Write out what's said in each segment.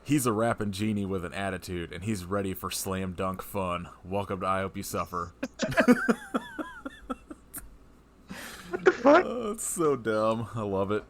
He's a rapping genie with an attitude, and he's ready for slam dunk fun. Welcome to I Hope You Suffer. What the fuck? It's so dumb. I love it.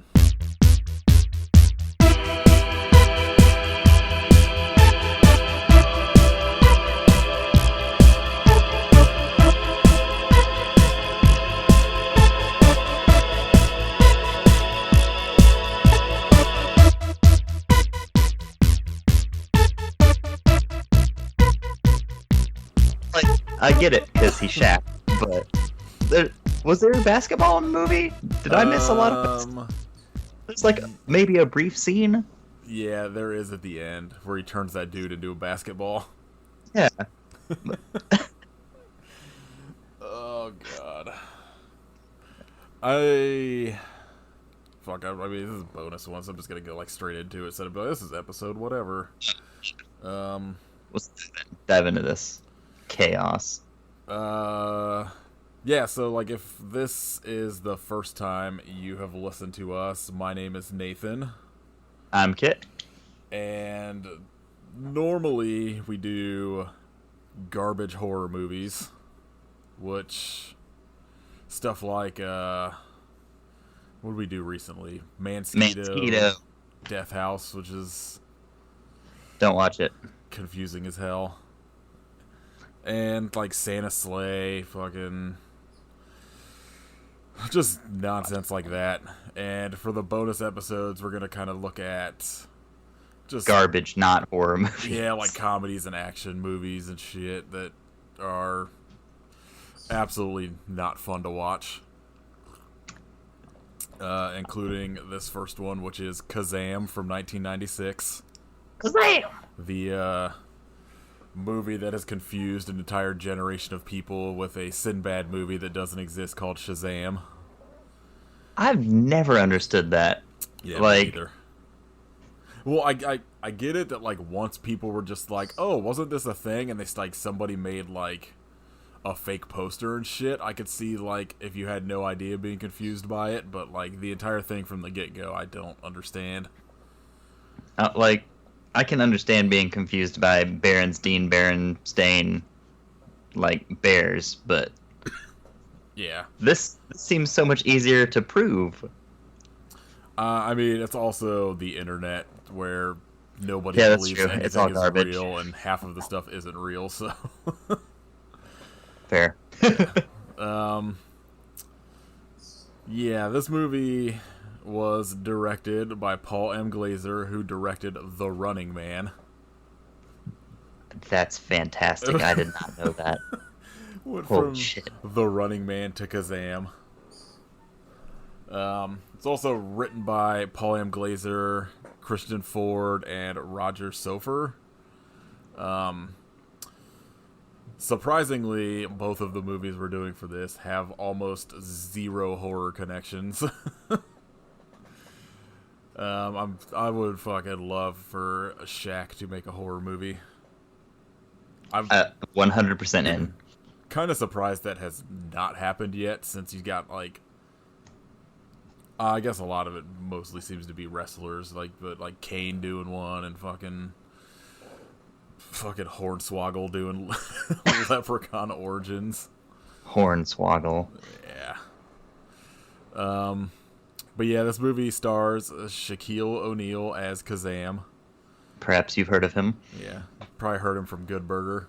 Like, I get it because he's Shaq, but was there basketball in the movie? Did I miss a lot of it? There's like maybe a brief scene. Yeah, there is at the end where he turns that dude into a basketball. Yeah. Oh god. I mean, this is a bonus one, so I'm just gonna go like straight into it. Instead of this is episode whatever. Let's dive into this chaos. Yeah, so like if this is the first time you have listened to us, my name is Nathan. I'm Kit. And normally we do garbage horror movies, which stuff like what did we do recently? Mansquito. Death House, which is Don't watch it. confusing as hell. And like Santa Sleigh, fucking just nonsense like that. And for the bonus episodes, we're gonna kind of look at just Garbage, not horror movies. yeah, like comedies and action movies and shit that are absolutely not fun to watch. Including this first one, which is Kazaam from 1996. Kazaam! The movie that has confused an entire generation of people with a Sinbad movie that doesn't exist called Shazam. I've never understood that. Yeah, like, me either. Well, I get it that like once people were just like, oh, wasn't this a thing? And they like somebody made like a fake poster and shit. I could see like if you had no idea being confused by it, but like the entire thing from the get go, I don't understand. like, I can understand being confused by Berenstain, like bears, but Yeah. this seems so much easier to prove. I mean, it's also the internet where nobody Yeah, that's believes true. anything It's all is garbage. real, and half of the stuff isn't real. So, Fair. yeah, this movie was directed by Paul M. Glazer, who directed The Running Man. That's fantastic. I did not know that. Went Holy from shit. The Running Man to Kazam. It's also written by Paul M. Glazer, Christian Ford, and Roger Sofer. Surprisingly, both of the movies we're doing for this have almost zero horror connections. I would fucking love for Shaq to make a horror movie. I'm 100% in. kind of surprised that has not happened yet, since he's got like I guess a lot of it mostly seems to be wrestlers, like Kane doing one and fucking Hornswoggle doing Leprechaun Origins. Hornswoggle. Yeah. But yeah, this movie stars Shaquille O'Neal as Kazam. Perhaps you've heard of him. Yeah, probably heard him from Good Burger.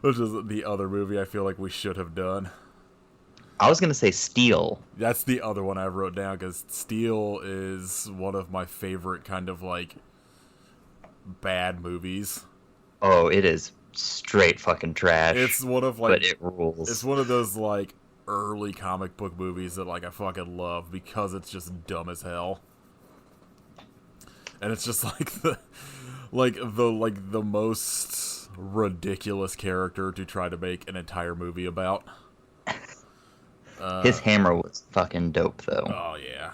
Which is the other movie I feel like we should have done. I was going to say Steel. That's the other one I wrote down, because Steel is one of my favorite kind of like bad movies. Oh, it is straight fucking trash. It's one of like but it rules. It's one of those like early comic book movies that like I fucking love because it's just dumb as hell. And it's just like the most ridiculous character to try to make an entire movie about. His hammer was fucking dope, though. Oh yeah,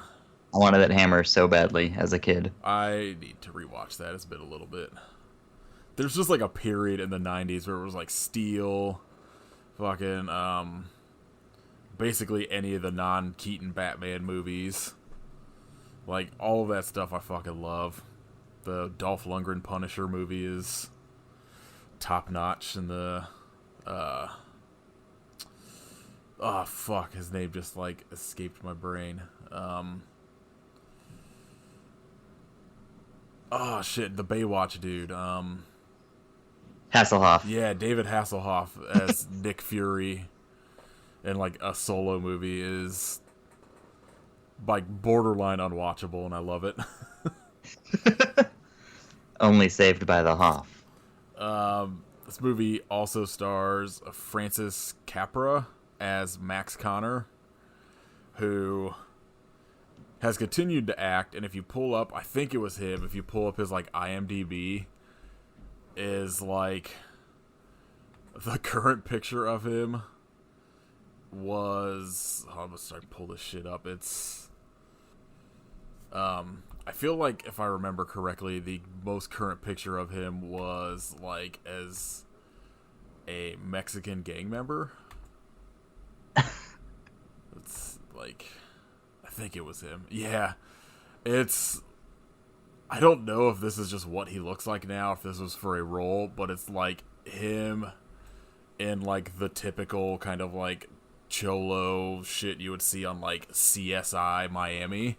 I wanted that hammer so badly as a kid. I need to rewatch that. It's been a little bit. There's just like a period in the 90s where it was like Steel, fucking basically any of the non-Keaton Batman movies. Like, all of that stuff I fucking love. The Dolph Lundgren Punisher movie is top notch, and the oh fuck, his name just like escaped my brain. Oh shit, the Baywatch dude. Hasselhoff. Yeah, David Hasselhoff as Nick Fury in like a solo movie is like borderline unwatchable, and I love it. Only saved by the Hoff. This movie also stars Francis Capra as Max Connor, who has continued to act, and if you pull up, I think it was him, if you pull up his like IMDb, is like the current picture of him was, I'm gonna start to pull this shit up. It's I feel like if I remember correctly, the most current picture of him was like as a Mexican gang member. It's like, I think it was him. Yeah. I don't know if this is just what he looks like now, if this was for a role, but it's like him in like the typical kind of like cholo shit you would see on like CSI Miami.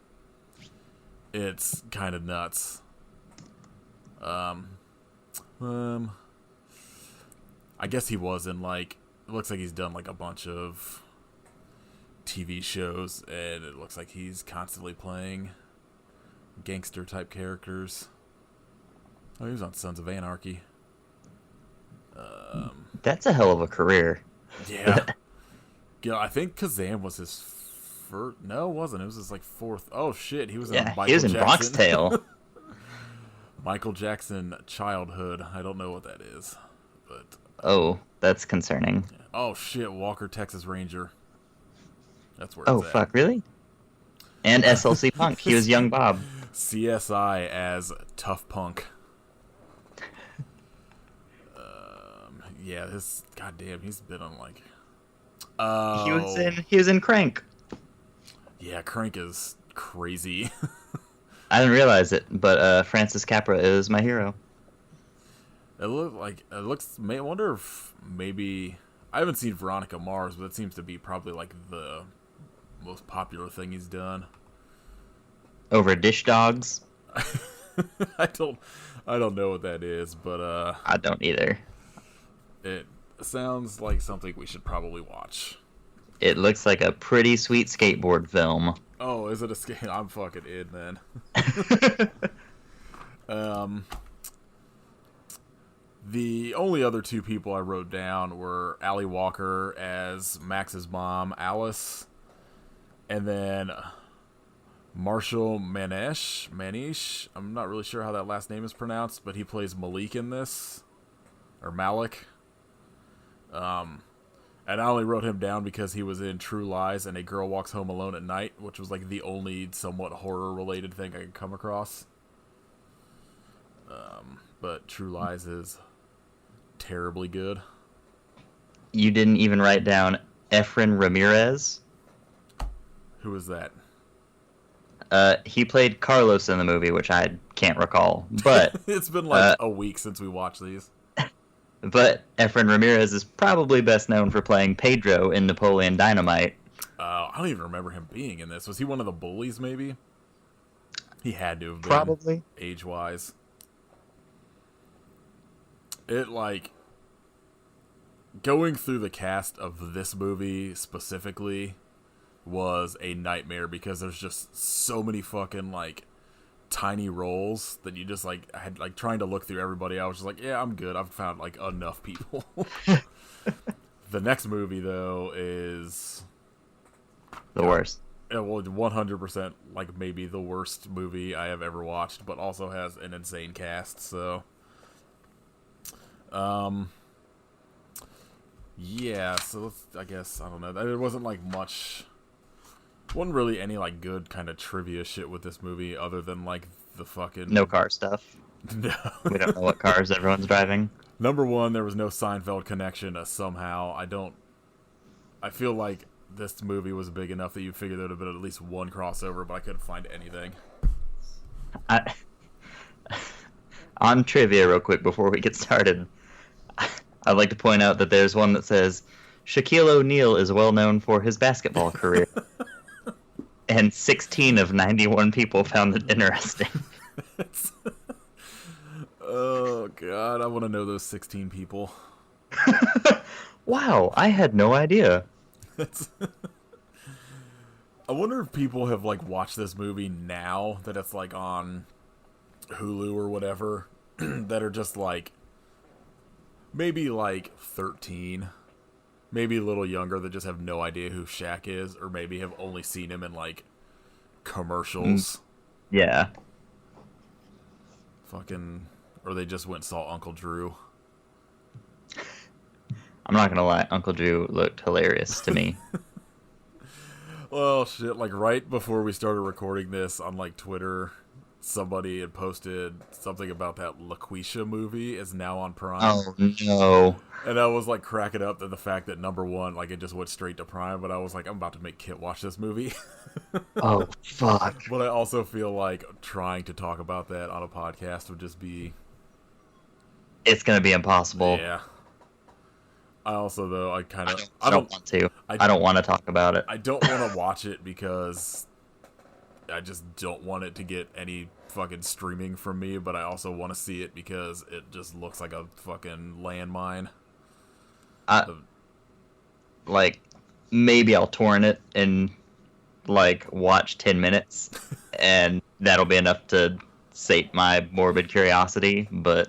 It's kind of nuts. I guess he was in like, it looks like he's done like a bunch of TV shows, and it looks like he's constantly playing gangster type characters. Oh, he was on Sons of Anarchy. That's a hell of a career. Yeah. Yeah, I think Kazaam was his first. No, it wasn't. It was his like fourth. Oh shit, he was in Michael he was in Jackson. Bronx Tale. Michael Jackson Childhood. I don't know what that is, but Oh, that's concerning. oh shit, Walker Texas Ranger. That's where. Oh it's at. fuck, really? And SLC Punk. He was Young Bob. CSI as Tough Punk. Yeah, this goddamn, he's been on like. Oh, He was in Crank. Yeah, Crank is crazy. I didn't realize it, but Francis Capra is my hero. It looks. I wonder if maybe I haven't seen Veronica Mars, but it seems to be probably like the most popular thing he's done. Over Dish Dogs. I don't know what that is, but I don't either. it sounds like something we should probably watch. It looks like a pretty sweet skateboard film. Oh, is it a skate? I'm fucking in then. The only other two people I wrote down were Allie Walker as Max's mom, Alice, and then Marshall Manish. I'm not really sure how that last name is pronounced, but he plays Malik in this, or Malik. And I only wrote him down because he was in True Lies and A Girl Walks Home Alone at Night, which was like the only somewhat horror-related thing I could come across. But True Lies is terribly good. You didn't even write down Efren Ramirez? Who is that? He played Carlos in the movie, which I can't recall. But It's been like a week since we watched these. But Efren Ramirez is probably best known for playing Pedro in Napoleon Dynamite. I don't even remember him being in this. Was he one of the bullies, maybe? He had to have been. Probably. Age-wise. It, like... Going through the cast of this movie, specifically, was a nightmare, because there's just so many fucking, like, tiny roles that you just, like, I had, like, trying to look through everybody. I was just like, yeah, I'm good. I've found, like, enough people. The next movie, though, is... The worst. Yeah, well, 100%, like, maybe the worst movie I have ever watched, but also has an insane cast, so... Yeah, so I guess, I don't know. There wasn't, like, much... Wasn't really any, like, good kind of trivia shit with this movie, other than, like, the fucking... No car stuff. No. We don't know what cars everyone's driving. Number one, there was no Seinfeld connection somehow. I feel like this movie was big enough that you figured there would have been at least one crossover, but I couldn't find anything. I, on trivia, real quick, before we get started, I'd like to point out that there's one that says Shaquille O'Neal is well known for his basketball career, and 16 of 91 people found it interesting. Oh god, I want to know those 16 people. Wow, I had no idea. I wonder if people have like watched this movie now that it's like on Hulu or whatever that are just like maybe like 13, maybe a little younger, that just have no idea who Shaq is, or maybe have only seen him in like commercials. Yeah. Fucking, or they just went and saw Uncle Drew. I'm not gonna lie, Uncle Drew looked hilarious to me. Well, shit, like right before we started recording this on like Twitter, somebody had posted something about that LaQuisha movie is now on Prime. Oh no. And I was like cracking up at the fact that number one, like it just went straight to Prime, but I was like, I'm about to make Kit watch this movie. Oh fuck. But I also feel like trying to talk about that on a podcast would just be... It's gonna be impossible. Yeah. I also, though, I kind of... I don't want to. I don't want to talk about it. I don't want to watch it because I just don't want it to get any fucking streaming from me, but I also want to see it because it just looks like a fucking landmine. Like, maybe I'll torrent it and, like, watch 10 minutes, and that'll be enough to sate my morbid curiosity, but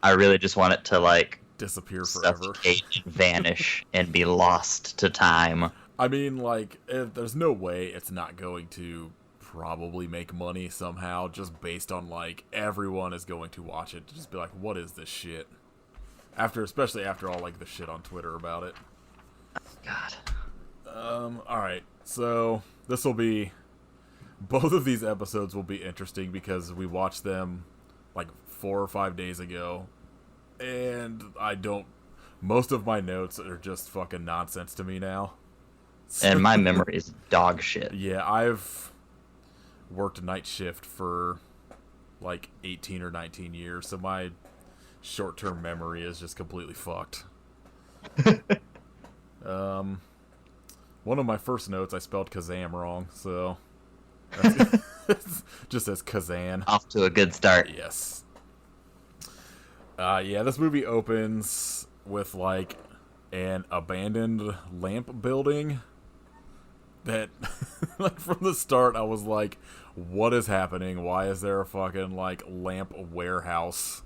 I really just want it to, like, disappear forever, suffocate and vanish and be lost to time. I mean, like, there's no way it's not going to probably make money somehow, just based on, like, everyone is going to watch it to just be like, what is this shit? Especially after all, like, the shit on Twitter about it. God. Alright, so this will be... Both of these episodes will be interesting because we watched them, like, 4 or 5 days ago, and most of my notes are just fucking nonsense to me now. And my memory is dog shit. Yeah, I've worked night shift for like 18 or 19 years, so my short-term memory is just completely fucked. One of my first notes, I spelled Kazaam wrong, so just says Kazan. Off to a good start. Yes. Yeah, this movie opens with like an abandoned lamp building that like from the start I was like, what is happening? Why is there a fucking like lamp warehouse?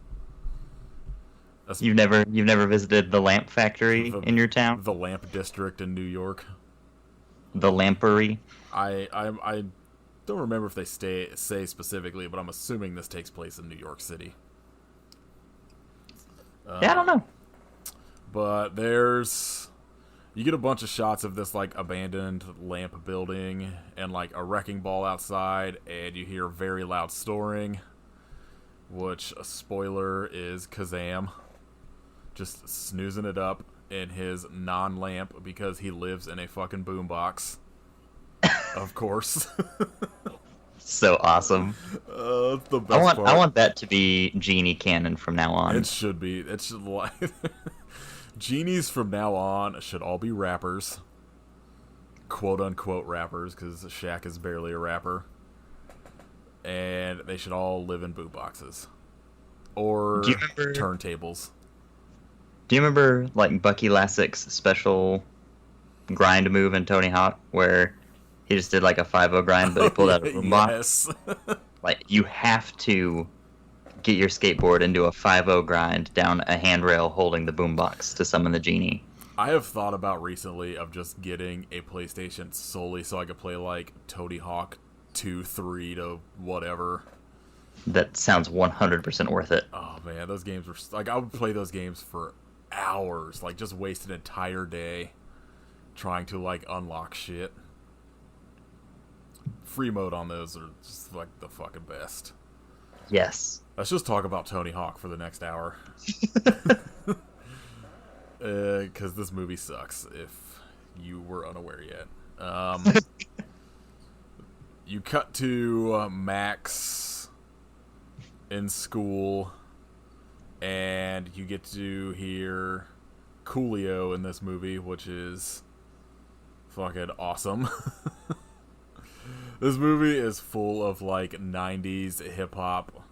You've never visited the lamp factory in your town? The lamp district in New York. The lampery? I don't remember if they say specifically, but I'm assuming this takes place in New York City. Yeah, I don't know. But you get a bunch of shots of this like abandoned lamp building and like a wrecking ball outside, and you hear very loud snoring, which, a spoiler, is Kazaam just snoozing it up in his non-lamp because he lives in a fucking boombox. Of course. So awesome. It's the best part. I want that to be Genie canon from now on. It should be. It should like Genies from now on should all be rappers, quote unquote rappers, because Shaq is barely a rapper, and they should all live in boomboxes or turntables. Do you remember like Bucky Lassek's special grind move in Tony Hawk where he just did like a 5-0 grind, but he pulled out a boombox? Yes. Like, you have to get your skateboard into a 5-0 grind down a handrail holding the boombox to summon the genie. I have thought about recently of just getting a PlayStation solely so I could play like Tony Hawk 2, 3 to whatever. That sounds 100% worth it. Oh man, those games were like, I would play those games for hours, like just waste an entire day trying to like unlock shit. Free mode on those are just like the fucking best. Yes. Let's just talk about Tony Hawk for the next hour. Because this movie sucks, if you were unaware yet. You cut to Max in school, and you get to hear Coolio in this movie, which is fucking awesome. This movie is full of like 90s hip hop.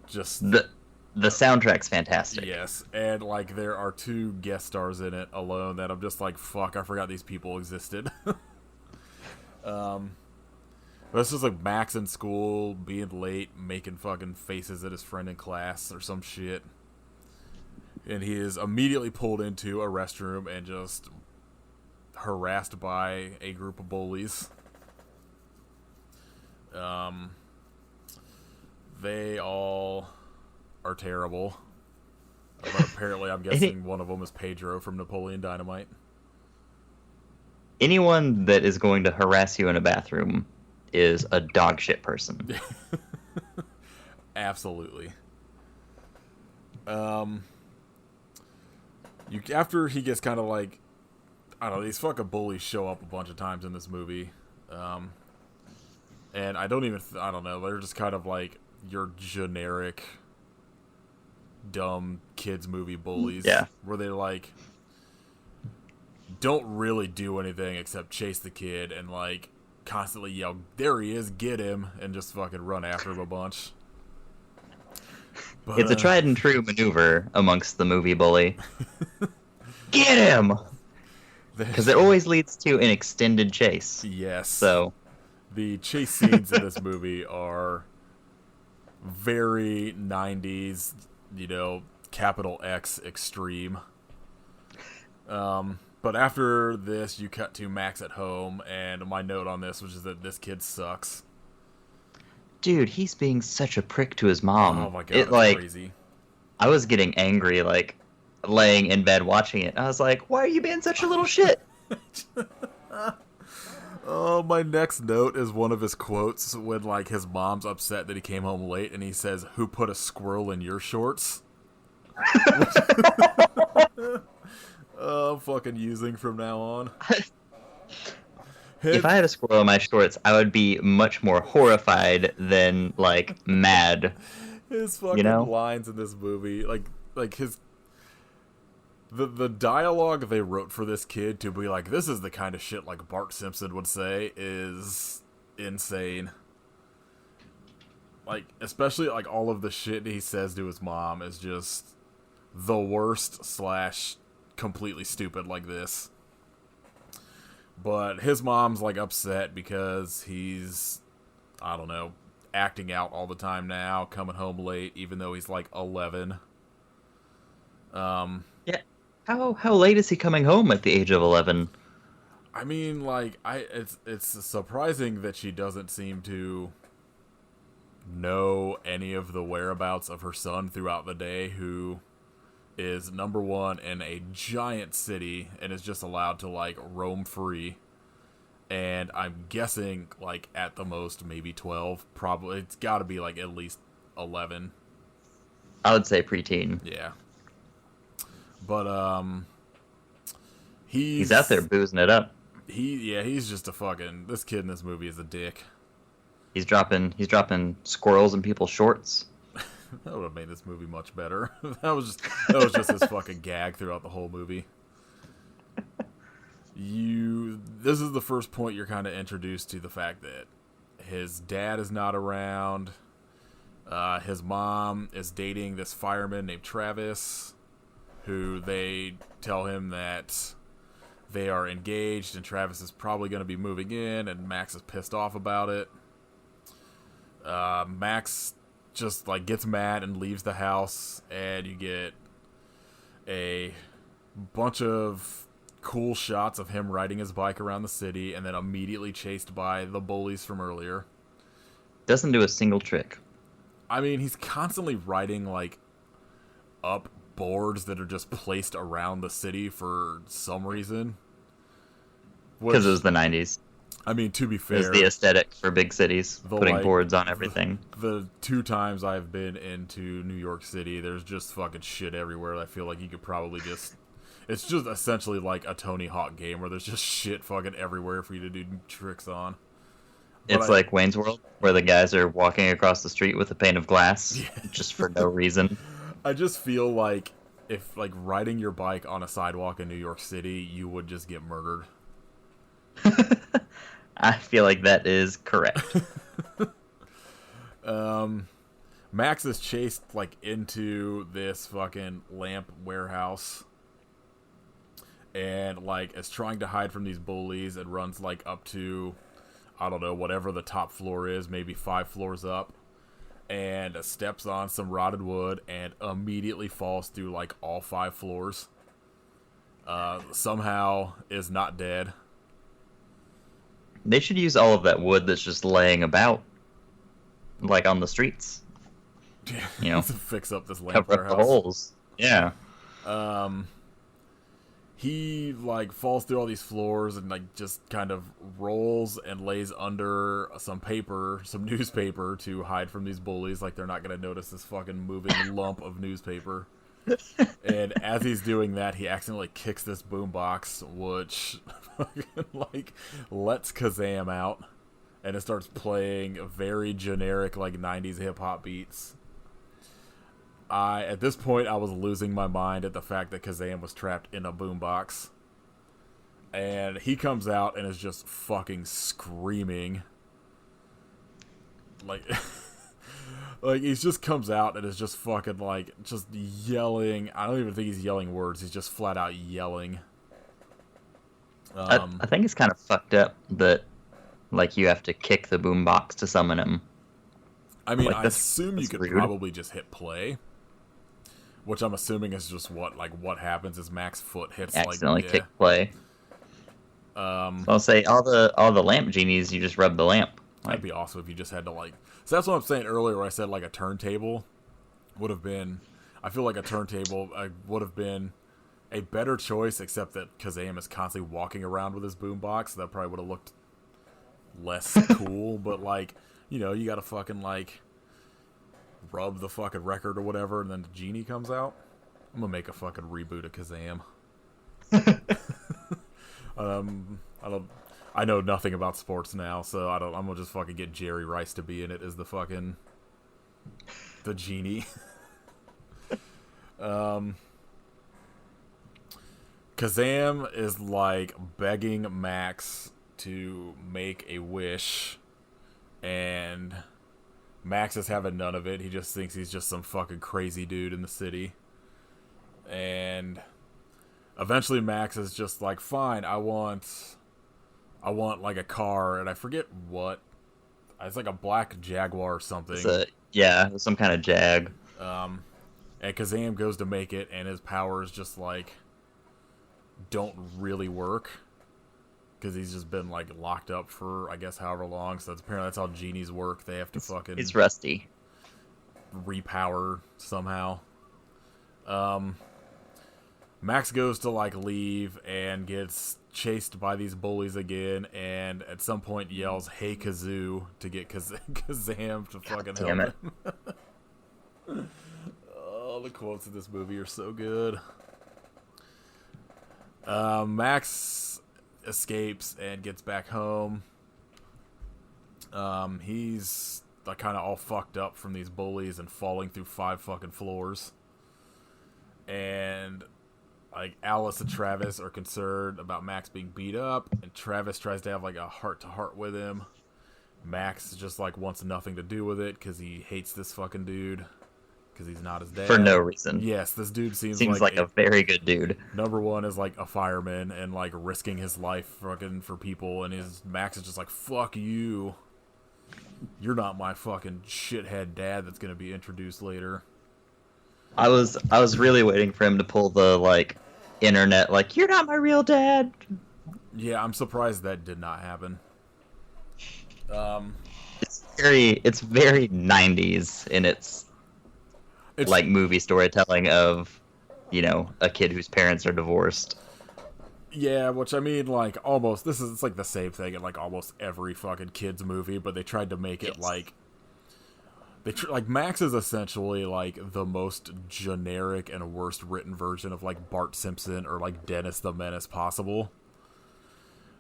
Just The soundtrack's fantastic. yes, and like there are 2 guest stars in it alone that I'm just like, fuck, I forgot these people existed. This is like Max in school, being late, making fucking faces at his friend in class or some shit. And he is immediately pulled into a restroom and just harassed by a group of bullies. They all are terrible. But apparently I'm guessing one of them is Pedro from Napoleon Dynamite. Anyone that is going to harass you in a bathroom is a dog shit person. Absolutely. After he gets kind of like, I don't know, these fucking bullies show up a bunch of times in this movie. And I don't know, they're just kind of like your generic dumb kids movie bullies. Yeah. Where they like don't really do anything except chase the kid and like constantly yell, "There he is, get him," and just fucking run after him a bunch. But, It's a tried and true maneuver amongst the movie bully. Get him! Because it always leads to an extended chase. Yes. So the chase scenes in this movie are very 90s, capital X extreme. But after this, you cut to Max at home, and my note on this was just that this kid sucks. dude, he's being such a prick to his mom. Oh my god, that's crazy. I was getting angry, like, laying in bed watching it. I was like, why are you being such a little shit? Oh, my next note is one of his quotes when, like, his mom's upset that he came home late, and he says, "Who put a squirrel in your shorts?" I'm fucking using from now on. If I had a squirrel in my shorts, I would be much more horrified than, like, mad. His fucking lines in this movie, like his... The dialogue they wrote for this kid to be like, this is the kind of shit like Bart Simpson would say, is insane. Like, especially like all of the shit he says to his mom is just the worst / completely stupid like this. But his mom's like upset because he's, I don't know, acting out all the time now, coming home late even though he's like 11. Yeah. How late is he coming home at the age of 11? I mean, like, it's surprising that she doesn't seem to know any of the whereabouts of her son throughout the day, who is number one in a giant city and is just allowed to, like, roam free. And I'm guessing, like, at the most, maybe 12. Probably, it's got to be, like, at least 11. I would say preteen. Yeah. But, he's out there boozing it up. He's just a fucking... This kid in this movie is a dick. He's dropping squirrels in people's shorts. That would have made this movie much better. That was just his fucking gag throughout the whole movie. This is the first point you're kind of introduced to the fact that his dad is not around. His mom is dating this fireman named Travis, who they tell him that they are engaged and Travis is probably going to be moving in, and Max is pissed off about it. Max just like gets mad and leaves the house, and you get a bunch of cool shots of him riding his bike around the city and then immediately chased by the bullies from earlier. Doesn't do a single trick. I mean, he's constantly riding like up boards that are just placed around the city for some reason. Because it was the 90s. I mean, to be fair, it was the aesthetic for big cities, putting boards on everything. The 2 times I've been into New York City, there's just fucking shit everywhere. I feel like you could probably just... It's just essentially like a Tony Hawk game where there's just shit fucking everywhere for you to do tricks on. But It's like Wayne's World, where the guys are walking across the street with a pane of glass just for no reason. I just feel like if like riding your bike on a sidewalk in New York City, you would just get murdered. I feel like that is correct. Max is chased like into this fucking lamp warehouse and like is trying to hide from these bullies and runs like up to, I don't know, whatever the top floor is, maybe 5 floors up, and steps on some rotted wood and immediately falls through like all 5 floors. Somehow is not dead. They should use all of that wood that's just laying about, like on the streets. You know, to fix up this lamp cover up warehouse. the holes. Yeah. He like falls through all these floors and like just kind of rolls and lays under some newspaper to hide from these bullies. Like they're not gonna notice this fucking moving lump of newspaper. And as he's doing that, he accidentally kicks this boombox, which fucking like lets Kazaam out, and it starts playing very generic like 90s hip hop beats. At this point, I was losing my mind at the fact that Kazaam was trapped in a boombox. And he comes out and is just fucking screaming. Like, like he just comes out and is just fucking like, just yelling. I don't even think he's yelling words. He's just flat out yelling. I think it's kind of fucked up that, like, you have to kick the boombox to summon him. I mean, like, I assume you could rude. probably just hit play. Which I'm assuming is just what happens is Max's foot hits Accidentally like kick play. So I'll say all the lamp genies, you just rub the lamp. That'd be awesome if you just had to like. So that's what I'm saying earlier, where I said like a turntable would have been. I feel like a turntable would have been a better choice, except that Kazaam is constantly walking around with his boombox. So that probably would have looked less cool. But like, you know, you got to fucking like rub the fucking record or whatever, and then the genie comes out. I'm gonna make a fucking reboot of Kazaam. I know nothing about sports now, so I'm gonna just fucking get Jerry Rice to be in it as the genie. Kazaam is like begging Max to make a wish, and Max is having none of it. He just thinks he's just some fucking crazy dude in the city. And eventually Max is just like, fine, I want like a car, and I forget what. It's like a black Jaguar or something. Some kind of Jag. And Kazaam goes to make it, and his powers just like don't really work. Because he's just been like locked up for, I guess, however long. So apparently that's how genies work. They have to fucking... He's rusty. Repower somehow. Max goes to like leave and gets chased by these bullies again, and at some point yells, "Hey Kazoo," to get Kazaam to fucking help him. Oh, the quotes in this movie are so good. Max escapes and gets back home. He's like kind of all fucked up from these bullies and falling through 5 fucking floors. And like Alice and Travis are concerned about Max being beat up, and Travis tries to have like a heart-to-heart with him. Max just like wants nothing to do with it because he hates this fucking dude because he's not his dad. For no reason. Yes, this dude seems like a very good dude. Number one is like a fireman and like risking his life fucking for people, and Max is just like, fuck you. You're not my fucking shithead dad that's gonna be introduced later. I was really waiting for him to pull the like internet like, you're not my real dad. Yeah, I'm surprised that did not happen. It's very 90s in its like movie storytelling of, you know, a kid whose parents are divorced. Yeah, which I mean, like, almost, it's like the same thing in like almost every fucking kids movie, but they tried to make it like, like Max is essentially like the most generic and worst written version of like Bart Simpson or like Dennis the Menace possible,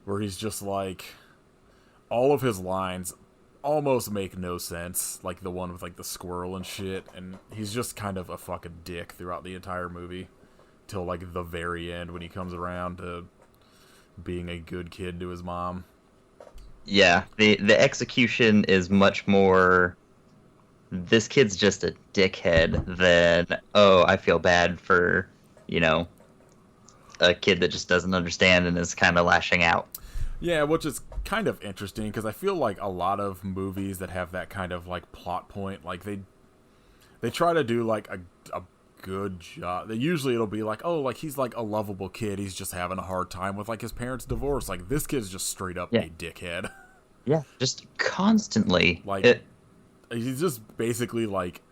where he's just like all of his lines almost make no sense, like the one with like the squirrel and shit, and he's just kind of a fucking dick throughout the entire movie till like the very end when he comes around to being a good kid to his mom. Yeah, the execution is much more, this kid's just a dickhead than, oh, I feel bad for, you know, a kid that just doesn't understand and is kind of lashing out. Yeah, which is kind of interesting because I feel like a lot of movies that have that kind of like plot point, like they try to do like a good job. Usually it'll be like, oh, like he's like a lovable kid, he's just having a hard time with like his parents' divorce. Like this kid's just straight up a dickhead. Yeah, just constantly. Like he's just basically like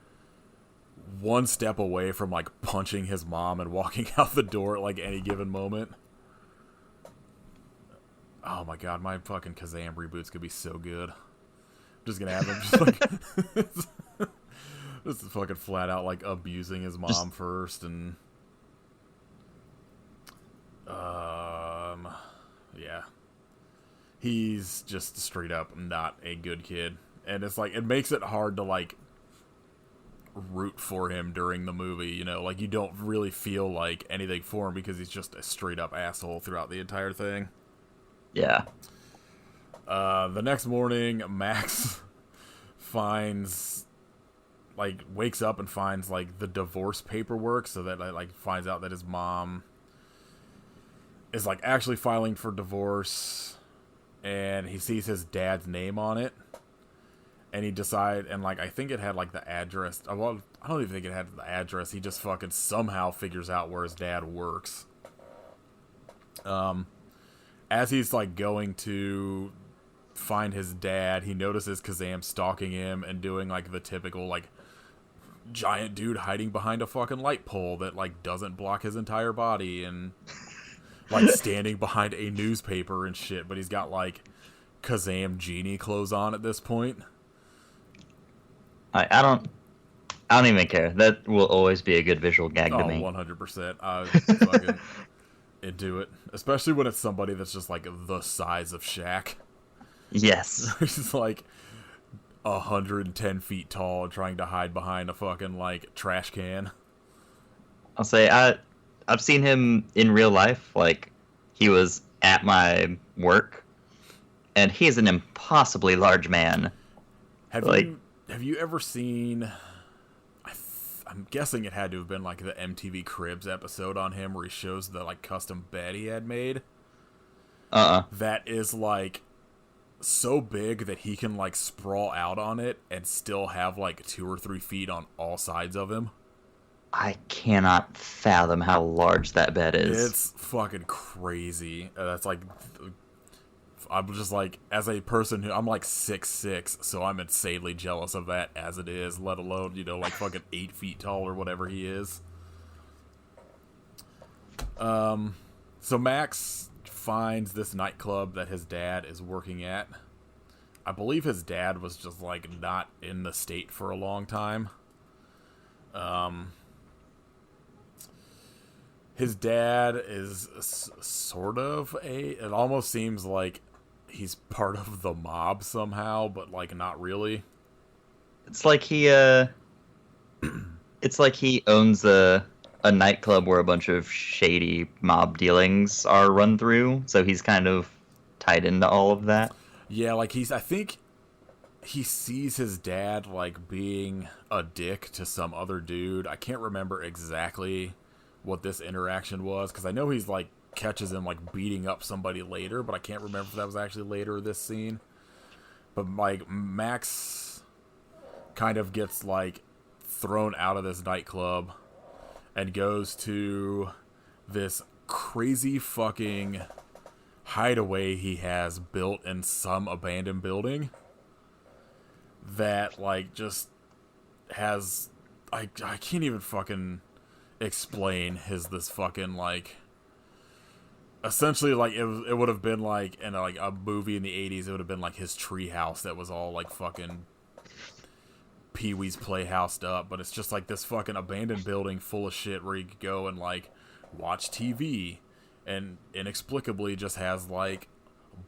one step away from like punching his mom and walking out the door at like any given moment. Oh my god, my fucking Kazaam reboots could be so good. I'm just gonna have him just like just fucking flat out like abusing his mom first, and yeah. He's just straight up not a good kid. And it's like, it makes it hard to like root for him during the movie, you know, like you don't really feel like anything for him because he's just a straight up asshole throughout the entire thing. Yeah. The next morning, Max wakes up and finds like the divorce paperwork, so that like finds out that his mom is like actually filing for divorce, and he sees his dad's name on it, and he decide, and like I think it had like the address. Well, I don't even think it had the address. He just fucking somehow figures out where his dad works. As he's like going to find his dad, he notices Kazaam stalking him and doing like the typical like giant dude hiding behind a fucking light pole that like doesn't block his entire body, and like standing behind a newspaper and shit, but he's got like Kazaam genie clothes on at this point. I don't even care. That will always be a good visual gag to me. 100%. I fucking into it, especially when it's somebody that's just like the size of Shaq. Yes. He's like 110 feet tall and trying to hide behind a fucking like trash can. I'll say I've seen him in real life. Like, he was at my work, and he's an impossibly large man. Have you ever seen? I'm guessing it had to have been like the MTV Cribs episode on him where he shows the like custom bed he had made. That is like so big that he can like sprawl out on it and still have like 2 or 3 feet on all sides of him. I cannot fathom how large that bed is. It's fucking crazy. That's like, I'm just like, as a person who, I'm like 6'6", so I'm insanely jealous of that as it is, let alone, you know, like fucking 8 feet tall or whatever he is. So Max finds this nightclub that his dad is working at. I believe his dad was just like not in the state for a long time. His dad is sort of it almost seems like he's part of the mob somehow, but like not really. It's like he owns a nightclub where a bunch of shady mob dealings are run through, so he's kind of tied into all of that. Yeah, like I think he sees his dad like being a dick to some other dude. I can't remember exactly what this interaction was, because I know he's like catches him like beating up somebody later, but I can't remember if that was actually later this scene. But like Max kind of gets like thrown out of this nightclub and goes to this crazy fucking hideaway he has built in some abandoned building that like just has I can't even fucking explain this fucking like essentially like it would have been like in like a movie in the 80s, it would have been like his tree house that was all like fucking Pee-wee's Playhoused up, but it's just like this fucking abandoned building full of shit where you could go and like watch TV, and inexplicably just has like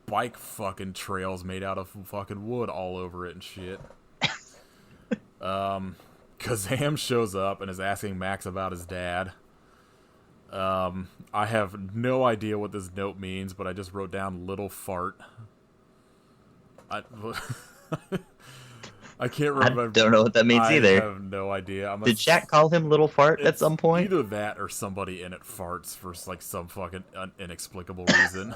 bike fucking trails made out of fucking wood all over it and shit. Kazaam shows up and is asking Max about his dad. I have no idea what this note means, but I just wrote down little fart. I can't remember. I don't know what that means either. I have no idea. Did Shaq call him Little Fart at some point? Either that or somebody in it farts for like some fucking inexplicable reason.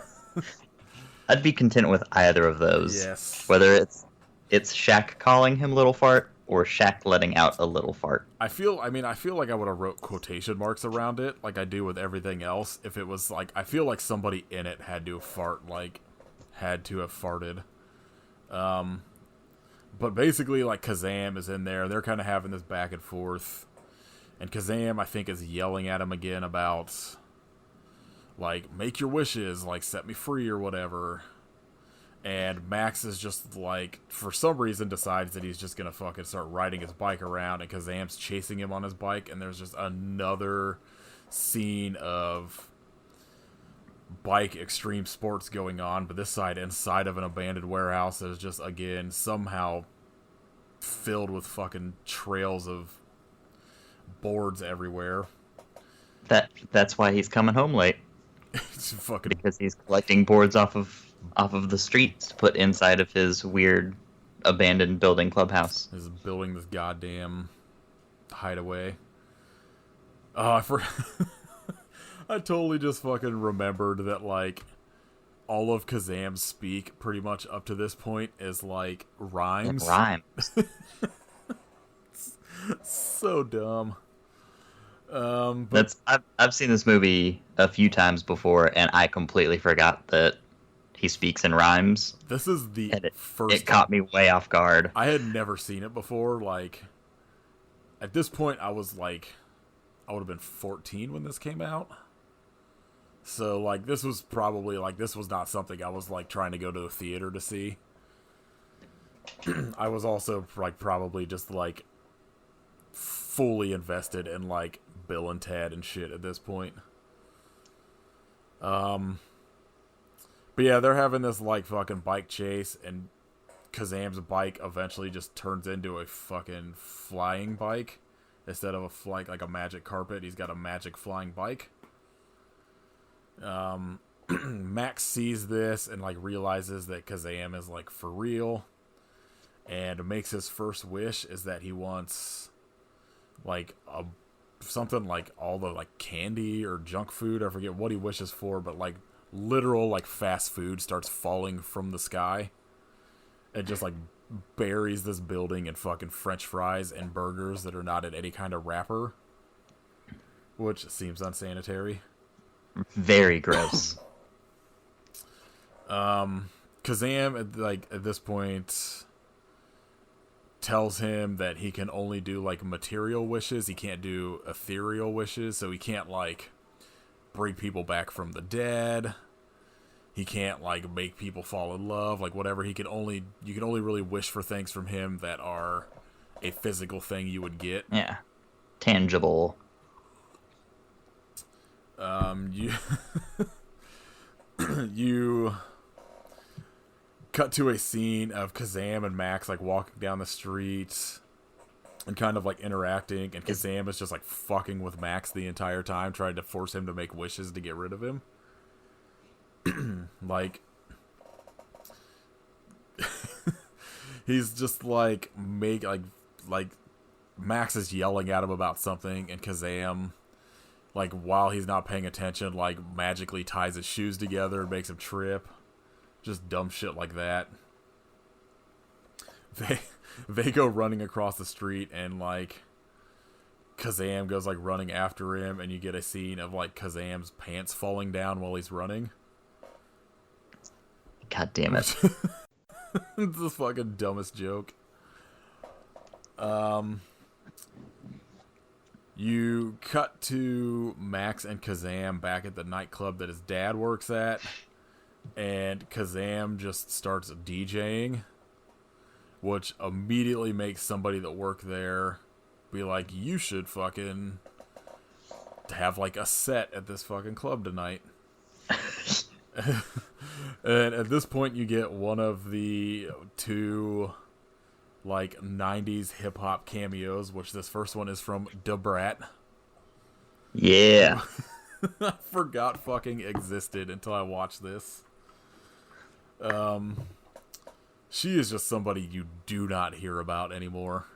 I'd be content with either of those. Yes. Whether it's Shaq calling him Little Fart or Shaq letting out a little fart. I feel like I would have wrote quotation marks around it, like I do with everything else. If it was like, I feel like somebody in it had to have farted. But basically, like, Kazaam is in there. They're kind of having this back and forth. And Kazaam, I think, is yelling at him again about, like, make your wishes, like, set me free or whatever. And Max is just, like, for some reason decides that he's just going to fucking start riding his bike around. And Kazaam's chasing him on his bike. And there's just another scene of bike extreme sports going on, but this side inside of an abandoned warehouse is just again somehow filled with fucking trails of boards everywhere. That's why he's coming home late. It's fucking because he's collecting boards off of the streets to put inside of his weird abandoned building clubhouse. He's building this goddamn hideaway. Oh, I totally just fucking remembered that, like, all of Kazaam's speak pretty much up to this point is, like, rhymes. So dumb. But I've seen this movie a few times before, and I completely forgot that he speaks in rhymes. This is the first. It caught me way off guard. I had never seen it before. Like, at this point, I would have been 14 when this came out. So, like, this was probably, like, this was not something I was, like, trying to go to a theater to see. I was also, like, probably just, like, fully invested in, like, Bill and Ted and shit at this point. But yeah, they're having this, like, fucking bike chase, and Kazaam's bike eventually just turns into a fucking flying bike. Instead of a magic carpet, he's got a magic flying bike. Max sees this and, like, realizes that Kazaam is, like, for real, and makes his first wish is that he wants, like, something like all the, like, candy or junk food. I forget what he wishes for, but, like, literal, like, fast food starts falling from the sky and just, like, buries this building in fucking french fries and burgers that are not in any kind of wrapper, which seems unsanitary. Very gross. Kazaam, like, at this point tells him that he can only do, like, material wishes. He can't do ethereal wishes, so he can't, like, bring people back from the dead. He can't, like, make people fall in love, like, whatever. You can only really wish for things from him that are a physical thing you would get. Yeah. Tangible. You cut to a scene of Kazaam and Max, like, walking down the street and kind of, like, interacting, and Kazaam is just, like, fucking with Max the entire time, trying to force him to make wishes to get rid of him. Like, he's just, like, Max is yelling at him about something, and Kazaam, like, while he's not paying attention, like, magically ties his shoes together and makes him trip. Just dumb shit like that. They go running across the street, and, like, Kazaam goes, like, running after him, and you get a scene of, like, Kazaam's pants falling down while he's running. God damn it. It's the fucking dumbest joke. You cut to Max and Kazaam back at the nightclub that his dad works at, and Kazaam just starts DJing, which immediately makes somebody that worked there be like, you should fucking have, like, a set at this fucking club tonight. And at this point, you get one of the two like 90s hip hop cameos, which this first one is from Da Brat. Yeah. I forgot fucking existed until I watched this. She is just somebody you do not hear about anymore.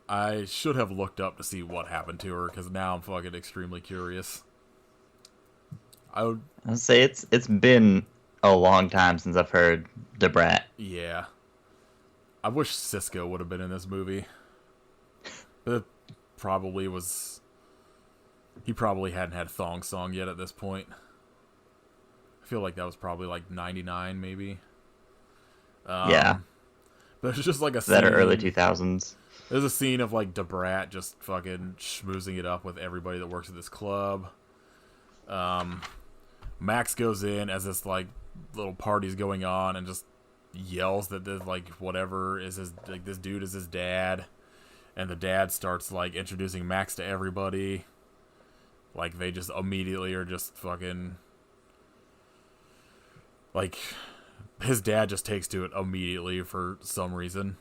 I should have looked up to see what happened to her, because now I'm fucking extremely curious. I'd say it's been a long time since I've heard Da Brat. Yeah. I wish Cisco would have been in this movie. But it probably was... He probably hadn't had Thong Song yet at this point. I feel like that was probably like 99, maybe. Yeah. But it's just like a scene... That or early 2000s. There's a scene of like Da Brat just fucking schmoozing it up with everybody that works at this club. Max goes in as this like little party's going on and just yells that this like whatever is his like this dude is his dad, and the dad starts like introducing Max to everybody. Like they just immediately are just fucking like his dad just takes to it immediately for some reason,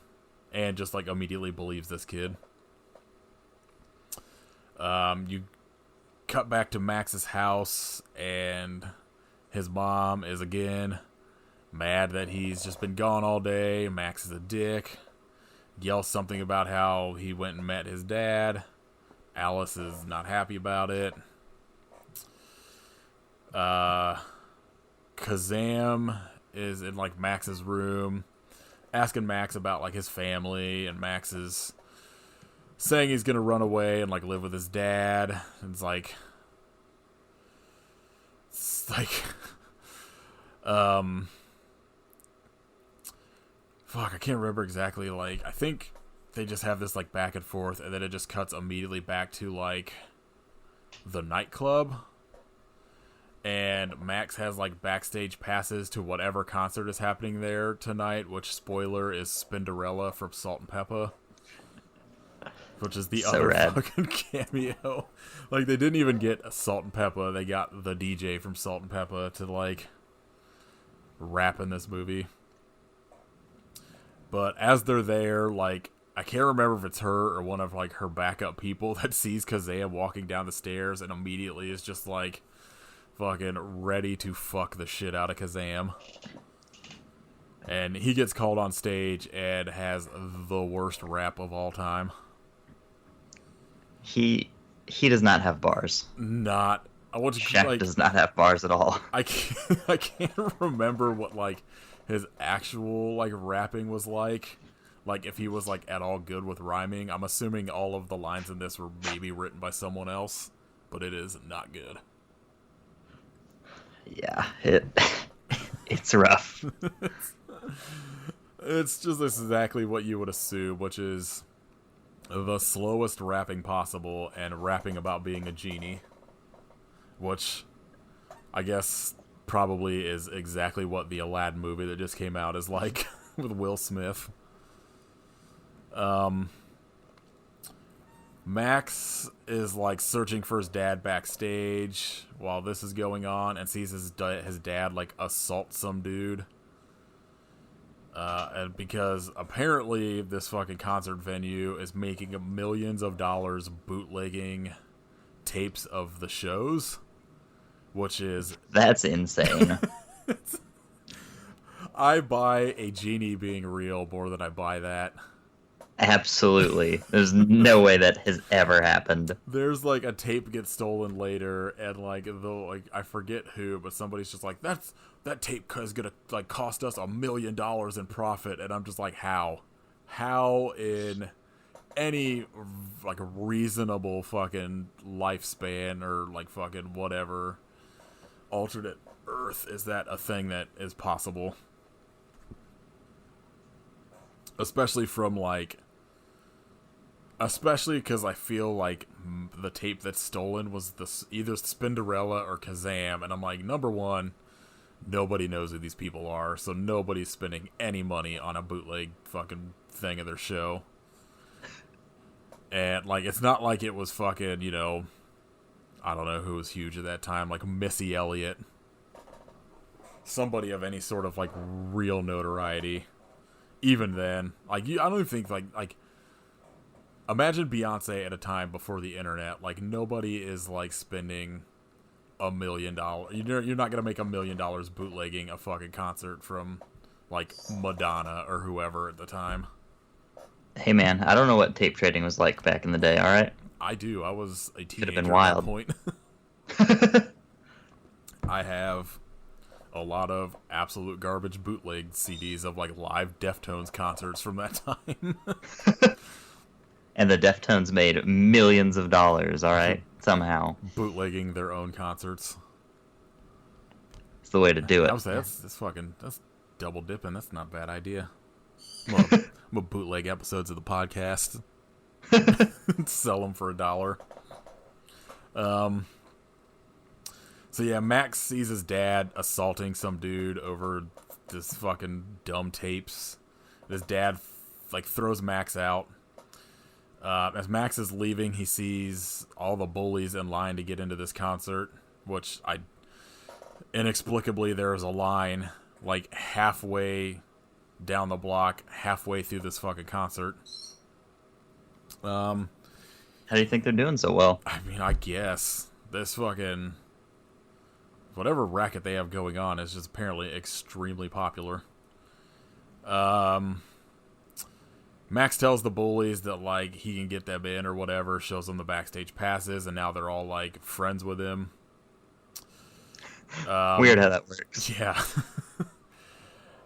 and just like immediately believes this kid. You cut back to Max's house, and his mom is again mad that he's just been gone all day. Max is a dick. Yells something about how he went and met his dad. Alice is not happy about it. Kazaam is in like Max's room asking Max about like his family, and Max is saying he's gonna run away and like live with his dad. And it's like fuck, I can't remember exactly. Like, I think they just have this like back and forth, and then it just cuts immediately back to like the nightclub, and Max has like backstage passes to whatever concert is happening there tonight, which, spoiler, is Spinderella from Salt and Peppa, which is the other rad. fucking cameo. Like, they didn't even get Salt and Peppa, they got the DJ from Salt and Peppa to like rap in this movie. But as they're there, like, I can't remember if it's her or one of like her backup people that sees Kazaam walking down the stairs and immediately is just like fucking ready to fuck the shit out of Kazaam. And he gets called on stage and has the worst rap of all time. He does not have bars. Not. I want to Shaq like, does not have bars at all. I can't remember what like his actual like rapping was like if he was like at all good with rhyming. I'm assuming all of the lines in this were maybe written by someone else, but it is not good. Yeah, it's rough. It's just exactly what you would assume, which is the slowest rapping possible, and rapping about being a genie, which I guess probably is exactly what the Aladdin movie that just came out is like with Will Smith. Max is like searching for his dad backstage while this is going on, and sees his dad like assault some dude. And because apparently this fucking concert venue is making millions of dollars bootlegging tapes of the shows, which is... That's insane. I buy a genie being real more than I buy that. Absolutely. There's no way that has ever happened. There's like a tape gets stolen later, and like I forget who, but somebody's just like, that tape is gonna like cost us $1 million in profit, and I'm just like, how in any like reasonable fucking lifespan or like fucking whatever alternate Earth is that a thing that is possible? Especially because I feel like the tape that's stolen was either Spinderella or Kazaam, and I'm like, number one, nobody knows who these people are, so nobody's spending any money on a bootleg fucking thing of their show. And like, it's not like it was fucking, I don't know who was huge at that time, like Missy Elliott. somebody of any sort of like real notoriety. Even then, like I don't even think like imagine Beyonce at a time before the internet. Like nobody is like spending $1 million. You're not gonna make $1 million bootlegging a fucking concert from like Madonna or whoever at the time. Hey man, I don't know what tape trading was like back in the day. All right, I do. I was a teenager been at wild. that point. I have a lot of absolute garbage bootleg CDs of like live Deftones concerts from that time. And the Deftones made millions of dollars. All right, somehow Bootlegging their own concerts. it's the way to do it. I would say that's double dipping. That's not a bad idea. I'm gonna bootleg episodes of the podcast, sell them for $1. So yeah, Max sees his dad assaulting some dude over this fucking dumb tapes. His dad like throws Max out. As Max is leaving, he sees all the bullies in line to get into this concert, which inexplicably there is a line like halfway down the block, halfway through this fucking concert. How do you think they're doing so well? I mean, I guess this fucking whatever racket they have going on is just apparently extremely popular. Max tells the bullies that like he can get them in or whatever, shows them the backstage passes, and now they're all like friends with him. Weird how that works. Yeah.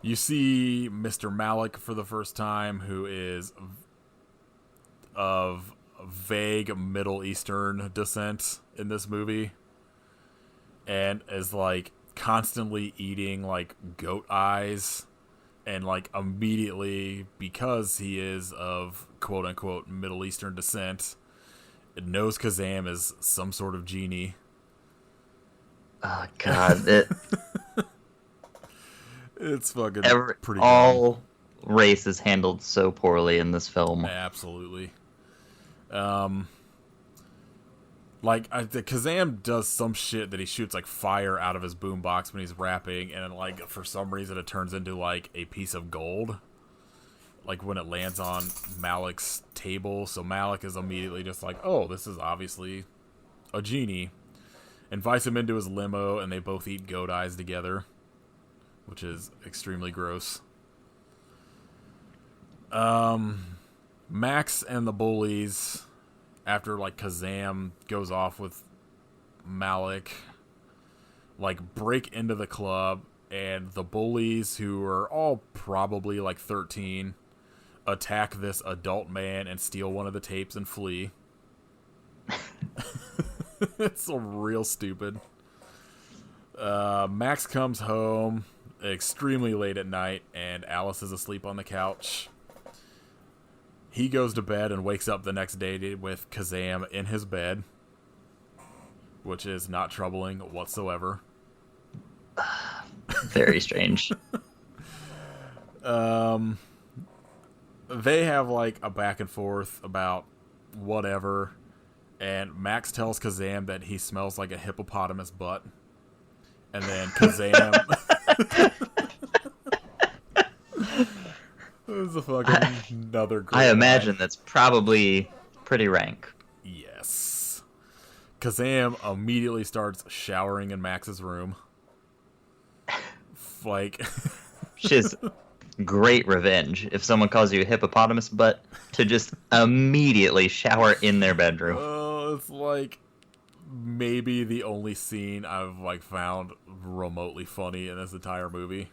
You see Mr. Malik for the first time, who is of vague Middle Eastern descent in this movie, and is like constantly eating like goat eyes, and like immediately, because he is of quote unquote Middle Eastern descent, it knows Kazaam is some sort of genie. Oh god, It's fucking pretty all dumb. race is handled so poorly in this film. Absolutely. Like the Kazaam does some shit that he shoots like fire out of his boombox when he's rapping, and like for some reason it turns into like a piece of gold. Like when it lands on Malik's table, so Malik is immediately just like, "Oh, this is obviously a genie." Invites him into his limo, and they both eat goat eyes together, which is extremely gross. Max and the bullies, after like Kazaam goes off with Malik, like break into the club, and the bullies, who are all probably like 13, attack this adult man and steal one of the tapes and flee. It's real stupid. Max comes home extremely late at night, and Alice is asleep on the couch. He goes to bed and wakes up the next day with Kazaam in his bed, which is not troubling whatsoever. Very strange. They have like a back and forth about whatever, and Max tells Kazaam that he smells like a hippopotamus butt. And then Kazaam... This is a fucking another great I imagine line. that's probably pretty rank. Yes. Kazaam immediately starts showering in Max's room. Like... She's great revenge if someone calls you a hippopotamus butt, to just immediately shower in their bedroom. It's like maybe the only scene I've like found remotely funny in this entire movie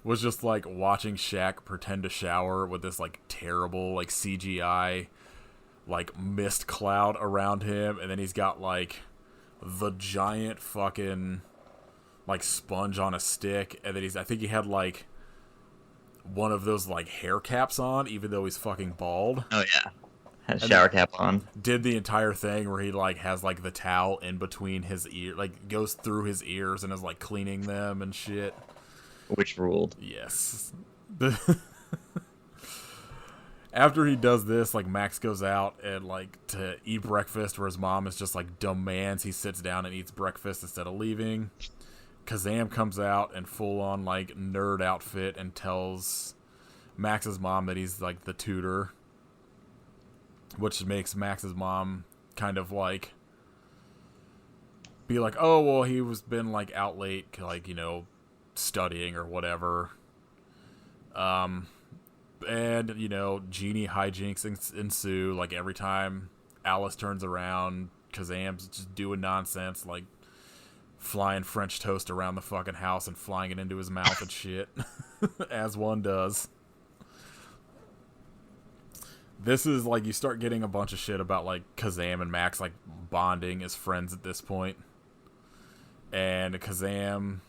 was just like watching Shaq pretend to shower with this like terrible like CGI like mist cloud around him, and then he's got like the giant fucking like sponge on a stick, and then I think he had like one of those like hair caps on, even though he's fucking bald. Oh yeah, has a shower cap on. Did the entire thing where he like has like the towel in between his ear, like goes through his ears and is like cleaning them and shit. Which ruled. Yes. After he does this, like Max goes out and like to eat breakfast, where his mom is just like demands he sits down and eats breakfast instead of leaving. Kazam comes out in full on like nerd outfit and tells Max's mom that he's like the tutor, which makes Max's mom kind of like be like, oh well, he was been like out late, like, you know, studying or whatever. And you know, genie hijinks ensue. Like every time Alice turns around, Kazam's just doing nonsense, like flying French toast around the fucking house and flying it into his mouth and shit, as one does. This is like, you start getting a bunch of shit about like Kazam and Max like bonding as friends at this point. And Kazam,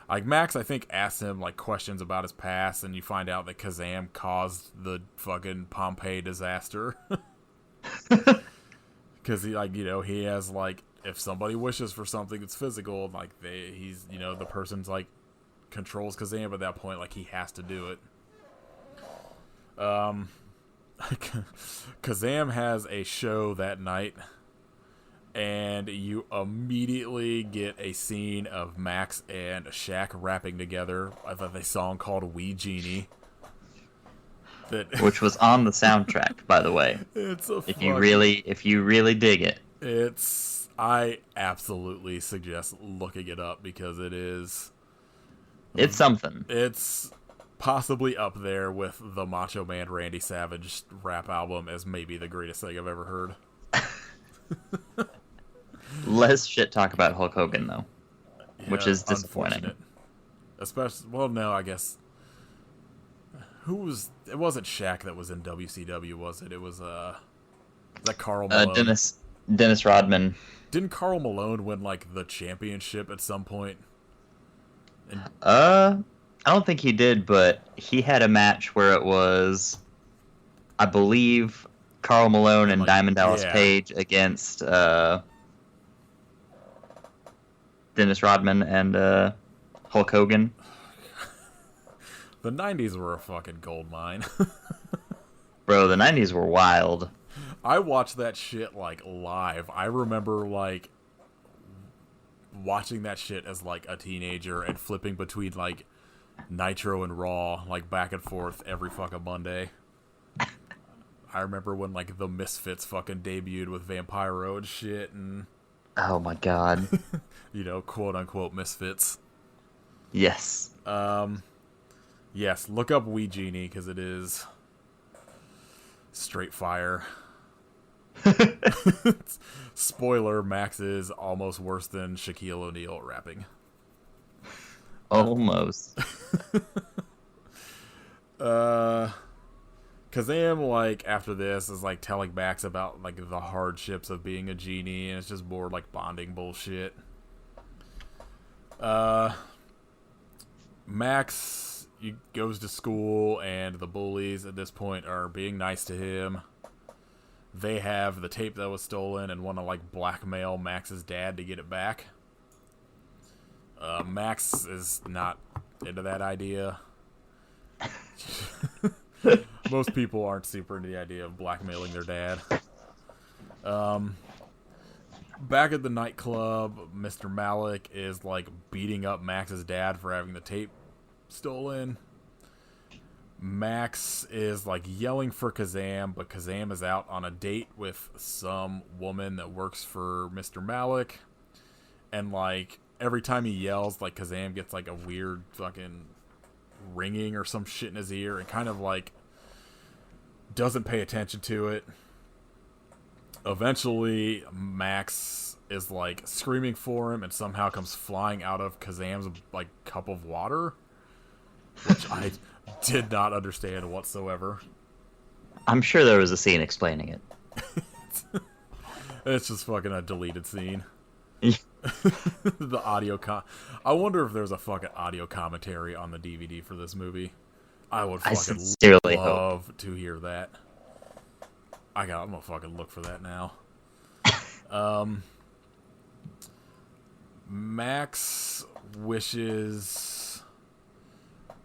like Max, I think asks him like questions about his past, and you find out that Kazam caused the fucking Pompeii disaster. Because he, like, you know, he has like, if somebody wishes for something that's physical, like he's, you know, the person's like controls Kazam at that point, like he has to do it. Kazam has a show that night, and you immediately get a scene of Max and Shaq rapping together of a song called "Wee Genie," which was on the soundtrack, by the way. It's a if you really dig it. I absolutely suggest looking it up, because it's something. It's possibly up there with the Macho Man Randy Savage rap album as maybe the greatest thing I've ever heard. Less shit talk about Hulk Hogan, though, which is disappointing. Especially, well, no, I guess it wasn't Shaq that was in WCW, was it? It was that Carl Malone. Dennis Rodman. Didn't Carl Malone win like the championship at some point? I don't think he did, but he had a match where it was, I believe, Carl Malone and Diamond Dallas Page against Dennis Rodman and Hulk Hogan. The 90s were a fucking gold mine. Bro, the 90s were wild. I watched that shit like live. I remember like watching that shit as like a teenager and flipping between like Nitro and Raw, like back and forth every fucking Monday. I remember when like the Misfits fucking debuted with Vampiro and shit, and oh my god. You know, quote unquote Misfits. Yes. Yes, look up Wee Genie, because it is straight fire. Spoiler, Max is almost worse than Shaquille O'Neal at rapping. Almost. Kazam, like, after this, is, like, telling Max about, like, the hardships of being a genie, and it's just more, like, bonding bullshit. Max goes to school, and the bullies at this point are being nice to him. They have the tape that was stolen and want to, like, blackmail Max's dad to get it back. Max is not into that idea. Most people aren't super into the idea of blackmailing their dad. Back at the nightclub, Mr. Malik is, like, beating up Max's dad for having the tape stolen. Max is, like, yelling for Kazaam, but Kazaam is out on a date with some woman that works for Mr. Malik. And, like, every time he yells, like, Kazaam gets, like, a weird fucking ringing or some shit in his ear and kind of, like, doesn't pay attention to it. Eventually, Max is, like, screaming for him and somehow comes flying out of Kazaam's, like, cup of water, which I did not understand whatsoever. I'm sure there was a scene explaining it. It's just fucking a deleted scene. The audio I wonder if there's a fucking audio commentary on the DVD for this movie. I would fucking love to hear that. I'm gonna fucking look for that now. Max wishes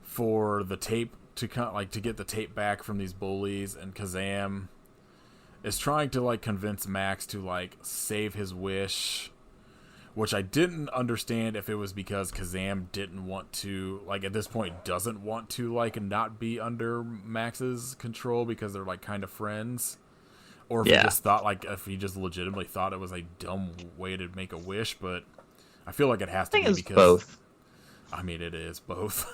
for the tape to get the tape back from these bullies, and Kazaam is trying to, like, convince Max to, like, save his wish which I didn't understand if it was because Kazaam didn't want to, like, at this point doesn't want to, like, not be under Max's control because they're, like, kind of friends. Or if he just thought, like, if he just legitimately thought it was a dumb way to make a wish, but I feel like it has to be because... both. I mean, it is both.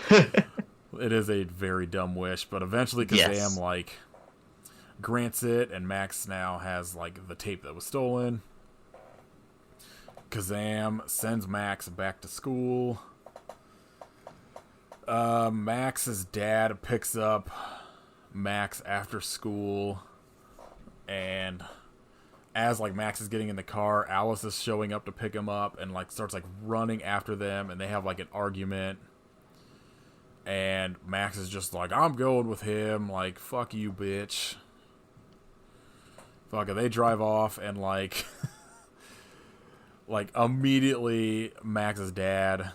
It is a very dumb wish, but eventually Kazaam, like, grants it, and Max now has, like, the tape that was stolen. Kazaam sends Max back to school. Max's dad picks up Max after school, and as, like, Max is getting in the car, Alice is showing up to pick him up and, like, starts, like, running after them, and they have, like, an argument. And Max is just like, I'm going with him. Like, fuck you, bitch. Fuck it. They drive off, and, like, like, immediately Max's dad,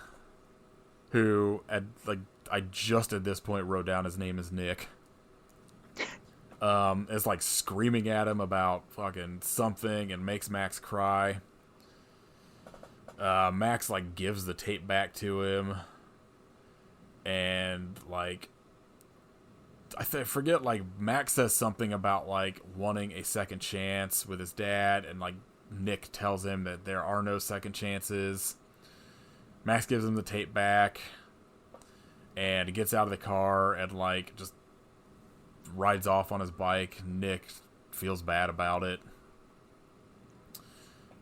who, I just at this point wrote down his name is Nick, is, like, screaming at him about fucking something and makes Max cry. Max, like, gives the tape back to him. And, like, I forget, like, Max says something about, like, wanting a second chance with his dad, and, like, Nick tells him that there are no second chances. Max gives him the tape back, and he gets out of the car and, like, just rides off on his bike. Nick feels bad about it.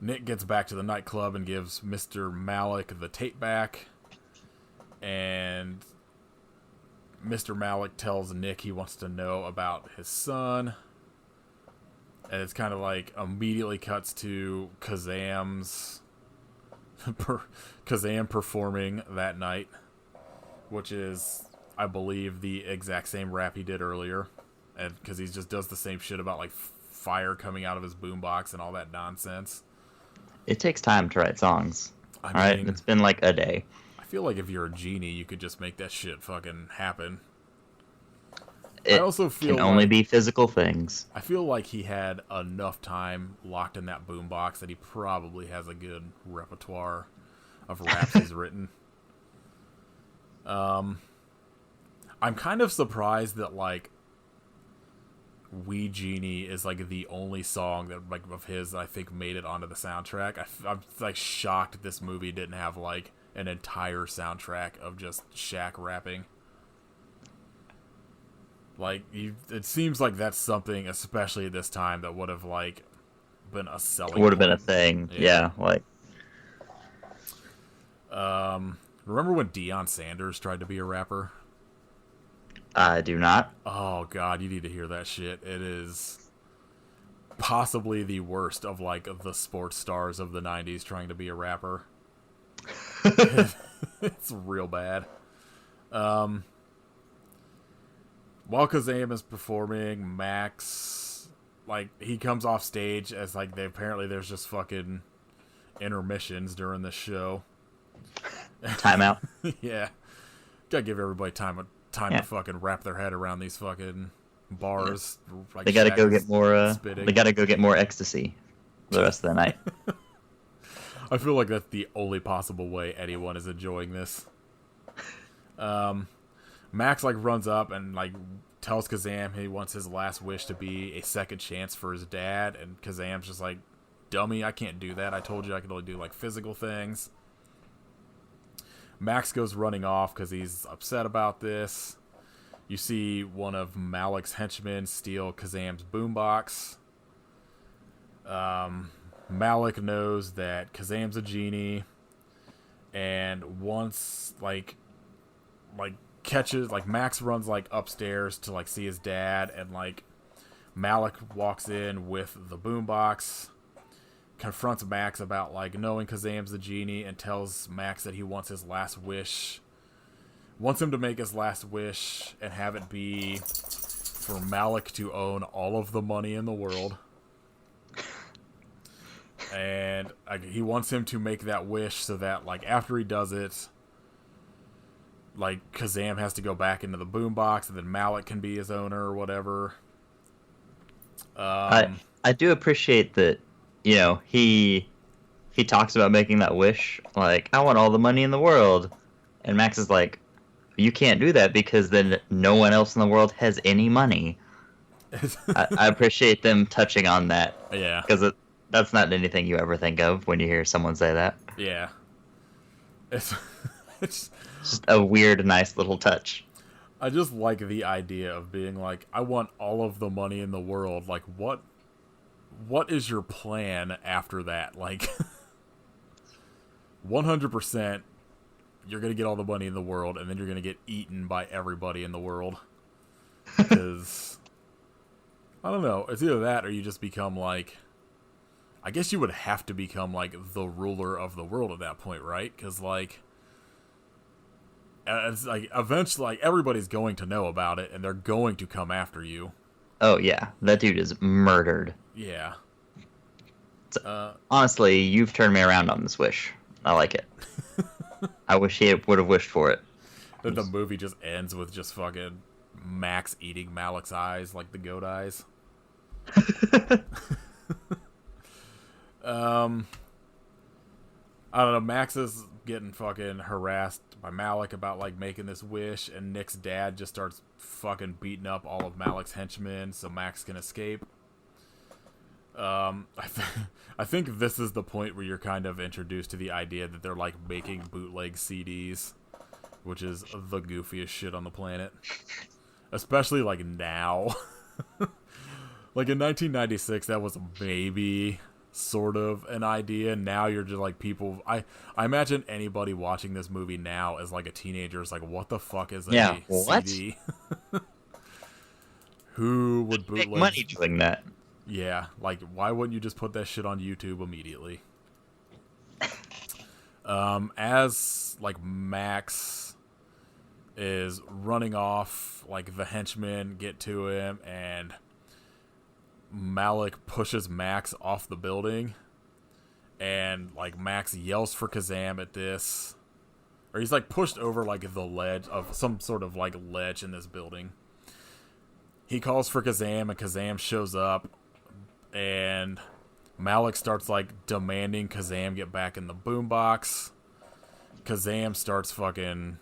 Nick gets back to the nightclub and gives Mr. Malik the tape back. And Mr. Malik tells Nick he wants to know about his son. And it's kind of like immediately cuts to Kazaam performing that night, which is, I believe, the exact same rap he did earlier. And because he just does the same shit about, like, fire coming out of his boombox and all that nonsense. It takes time to write songs. All right, it's been like a day. I feel like if you're a genie, you could just make that shit fucking happen. It I also feel can only be physical things. I feel like he had enough time locked in that boombox that he probably has a good repertoire of raps he's written. I'm kind of surprised that, like, Wee Genie is, like, the only song that, like, of his that I think made it onto the soundtrack. I'm like shocked this movie didn't have, like, an entire soundtrack of just Shaq rapping. Like, it seems like that's something, especially at this time, that would have, like, been a selling point. Would have been a thing. Yeah, like. Remember when Deion Sanders tried to be a rapper? I do not. Oh, God, you need to hear that shit. It is possibly the worst of, like, the sports stars of the 90s trying to be a rapper. It's real bad. While Kazaam is performing, Max, like, he comes off stage as, like, there's just fucking intermissions during the show. Timeout. Yeah. Gotta give everybody time to fucking wrap their head around these fucking bars. Yeah. Like, they gotta go get more. They gotta go get more ecstasy for the rest of the night. I feel like that's the only possible way anyone is enjoying this. Max, like, runs up and, like, tells Kazaam he wants his last wish to be a second chance for his dad, and Kazaam's just like, dummy, I can't do that. I told you I could only do, like, physical things. Max goes running off because he's upset about this. You see one of Malik's henchmen steal Kazaam's boombox. Malik knows that Kazaam's a genie, and once, like catches, like, Max runs, like, upstairs to, like, see his dad, and, like, Malik walks in with the boombox, confronts Max about, like, knowing Kazaam's the genie, and tells Max that he wants his last wish, wants him to make his last wish and have it be for Malik to own all of the money in the world. And he wants him to make that wish so that, like, after he does it, like, Kazaam has to go back into the boombox, and then Malik can be his owner or whatever. I do appreciate that, you know, he he talks about making that wish, like, I want all the money in the world. And Max is like, you can't do that because then no one else in the world has any money. I appreciate them touching on that. Yeah. Because that's not anything you ever think of when you hear someone say that. Yeah. It's, it's just a weird, nice little touch. I just like the idea of being like, I want all of the money in the world. Like, what is your plan after that? Like, 100%, you're going to get all the money in the world, and then you're going to get eaten by everybody in the world. Because, I don't know, it's either that or you just become like, I guess you would have to become like the ruler of the world at that point, right? Because, like, it's like eventually, like, everybody's going to know about it, and they're going to come after you. Oh yeah, that dude is murdered. Yeah. Honestly, you've turned me around on this wish. I like it. I wish he would have wished for it. That the movie just ends with just fucking Max eating Malik's eyes like the goat eyes. I don't know, Max is getting fucking harassed by Malik about, like, making this wish, and Nick's dad just starts fucking beating up all of Malik's henchmen so Max can escape. I think this is the point where you're kind of introduced to the idea that they're, like, making bootleg CDs, which is the goofiest shit on the planet. Especially, like, now. Like, in 1996, that was maybe sort of an idea. Now you're just like, people, I imagine anybody watching this movie now as like a teenager is like, what the fuck is a CD? Who would bootleg? Make money doing that. Yeah, like, why wouldn't you just put that shit on YouTube immediately? As like Max is running off, like, the henchmen get to him, and Malik pushes Max off the building, and, like, Max yells for Kazaam at this, or he's, like, pushed over, like, the ledge of some sort of, like, ledge in this building. He calls for Kazaam, and Kazaam shows up, and Malik starts, like, demanding Kazaam get back in the boombox. Kazaam starts fucking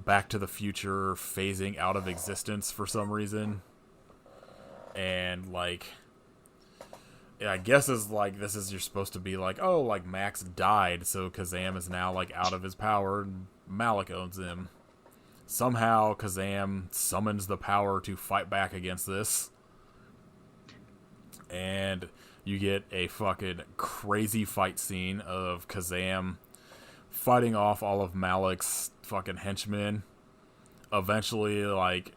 Back to the Future phasing out of existence for some reason. And, like, I guess is like, this is, you're supposed to be like, oh, like, Max died, so Kazaam is now, like, out of his power, and Malik owns him. Somehow, Kazaam summons the power to fight back against this. And you get a fucking crazy fight scene of Kazaam fighting off all of Malik's fucking henchmen. Eventually, like,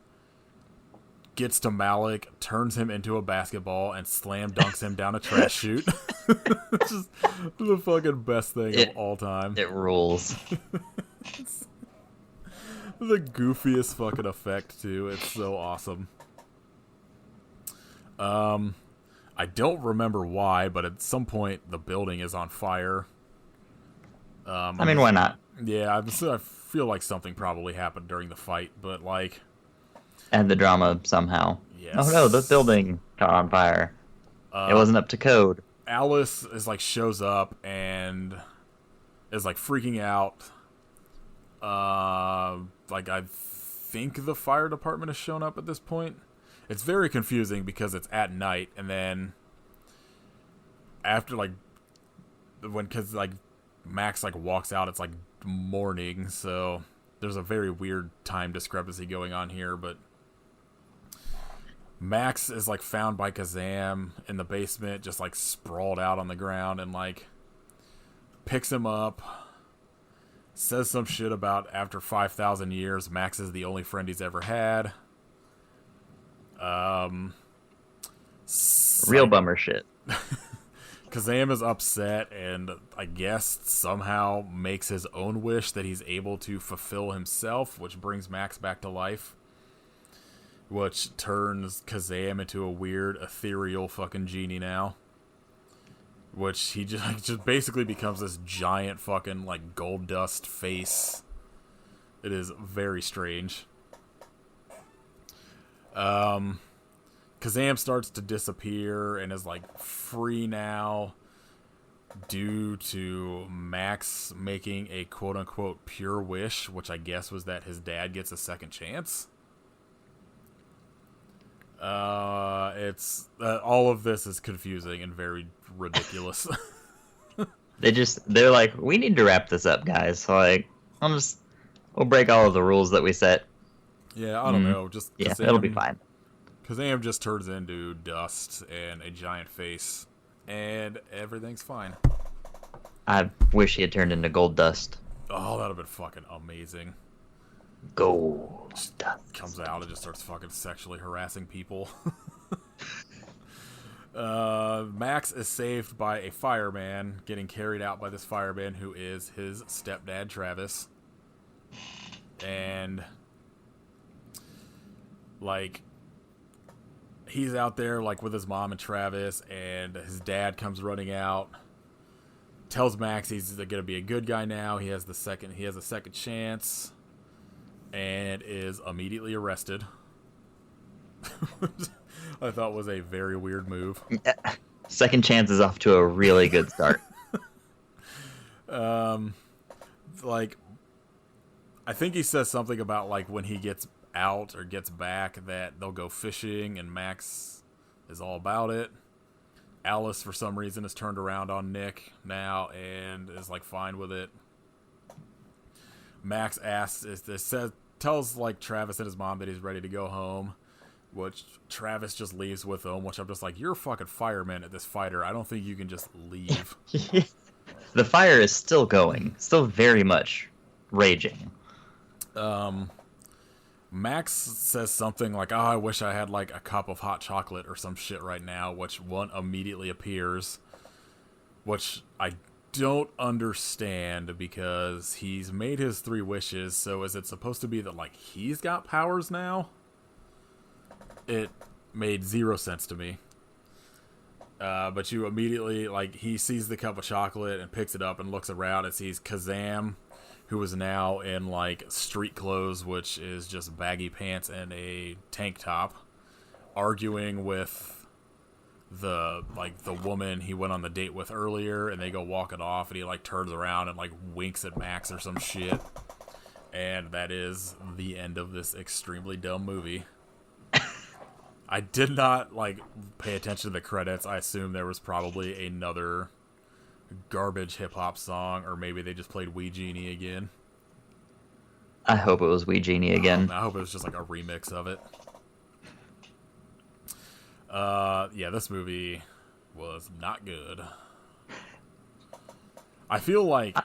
gets to Malik, turns him into a basketball, and slam dunks him down a trash chute. It's just the fucking best thing of all time. It rules. The goofiest fucking effect, too. It's so awesome. I don't remember why, but at some point the building is on fire. I mean, why not? Yeah, I feel like something probably happened during the fight, but, like, Add the drama somehow. Yes. Oh no, the building caught on fire. It wasn't up to code. Alice is, like, shows up and is, like, freaking out. Like, I think the fire department has shown up at this point. It's very confusing because it's at night, and then after, like, cause, like, Max, like, walks out, it's, like, morning, so there's a very weird time discrepancy going on here, but Max is, like, found by Kazaam in the basement, just, like, sprawled out on the ground, and, like, picks him up, says some shit about after 5,000 years, Max is the only friend he's ever had. Real bummer shit. Kazaam is upset and, I guess, somehow makes his own wish that he's able to fulfill himself, which brings Max back to life. Which turns Kazaam into a weird, ethereal fucking genie now. Which he just basically becomes this giant fucking, like, gold dust face. It is very strange. Kazaam starts to disappear and is, like, free now. due to Max making a quote-unquote pure wish, which I guess was that his dad gets a second chance. It's all of this is confusing and very ridiculous. They're like, we need to wrap this up, guys. So like, we'll break all of the rules that we set. Yeah, I don't know. Just yeah, it'll be fine. Kazaam just turns into dust and a giant face, and everything's fine. I wish he had turned into gold dust. Oh, that'd have been fucking amazing. Gold dust. Comes out and just starts fucking sexually harassing people. Max is saved by a fireman, getting carried out by this fireman who is his stepdad, Travis. And, like, he's out there, like, with his mom and Travis, and his dad comes running out, tells Max he's gonna be a good guy now. He has a second chance, and is immediately arrested. I thought was a very weird move. Second chance is off to a really good start. Like, I think he says something about, like, when he gets out or gets back that they'll go fishing, and Max is all about it. Alice, for some reason, has turned around on Nick now and is, like, fine with it. Max tells, like, Travis and his mom that he's ready to go home, which Travis just leaves with him, which I'm just like, you're a fucking fireman at this fighter. I don't think you can just leave. The fire is still going, still very much raging. Max says something like, oh, I wish I had, like, a cup of hot chocolate or some shit right now, which one immediately appears, which I don't understand because he's made his 3 wishes, so is it supposed to be that, like, he's got powers now? It made 0 sense to me. But you immediately, like, he sees the cup of chocolate and picks it up and looks around and sees Kazaam, who is now in, like, street clothes, which is just baggy pants and a tank top, arguing with the woman he went on the date with earlier, and they go walking off, and he, like, turns around and, like, winks at Max or some shit. And that is the end of this extremely dumb movie. I did not, like, pay attention to the credits. I assume there was probably another garbage hip-hop song, or maybe they just played Wee Genie again. I hope it was Wee Genie again. I hope it was just like a remix of it. Yeah, this movie was not good. I feel like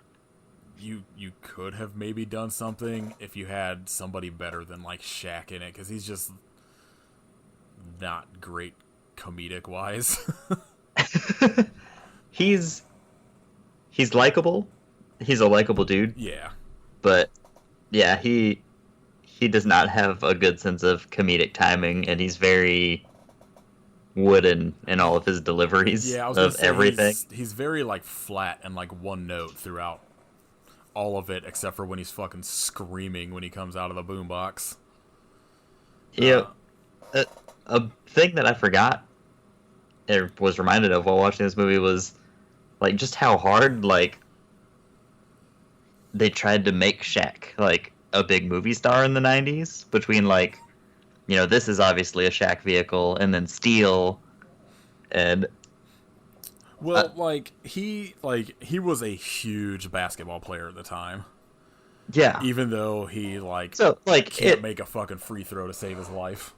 you could have maybe done something if you had somebody better than, like, Shaq in it, because he's just not great comedic-wise. He's likable. He's a likable dude. Yeah. But yeah, he does not have a good sense of comedic timing, and he's very wooden in all of his deliveries of everything. He's very, like, flat and, like, one note throughout all of it, except for when he's fucking screaming when he comes out of the boombox. Yeah. A thing that I forgot or was reminded of while watching this movie was, like, just how hard, like, they tried to make Shaq, like, a big movie star in the 90s, between, like, you know, this is obviously a Shaq vehicle, and then Steel, and... Well, he was a huge basketball player at the time. Yeah. Even though he, like, can't make a fucking free throw to save his life.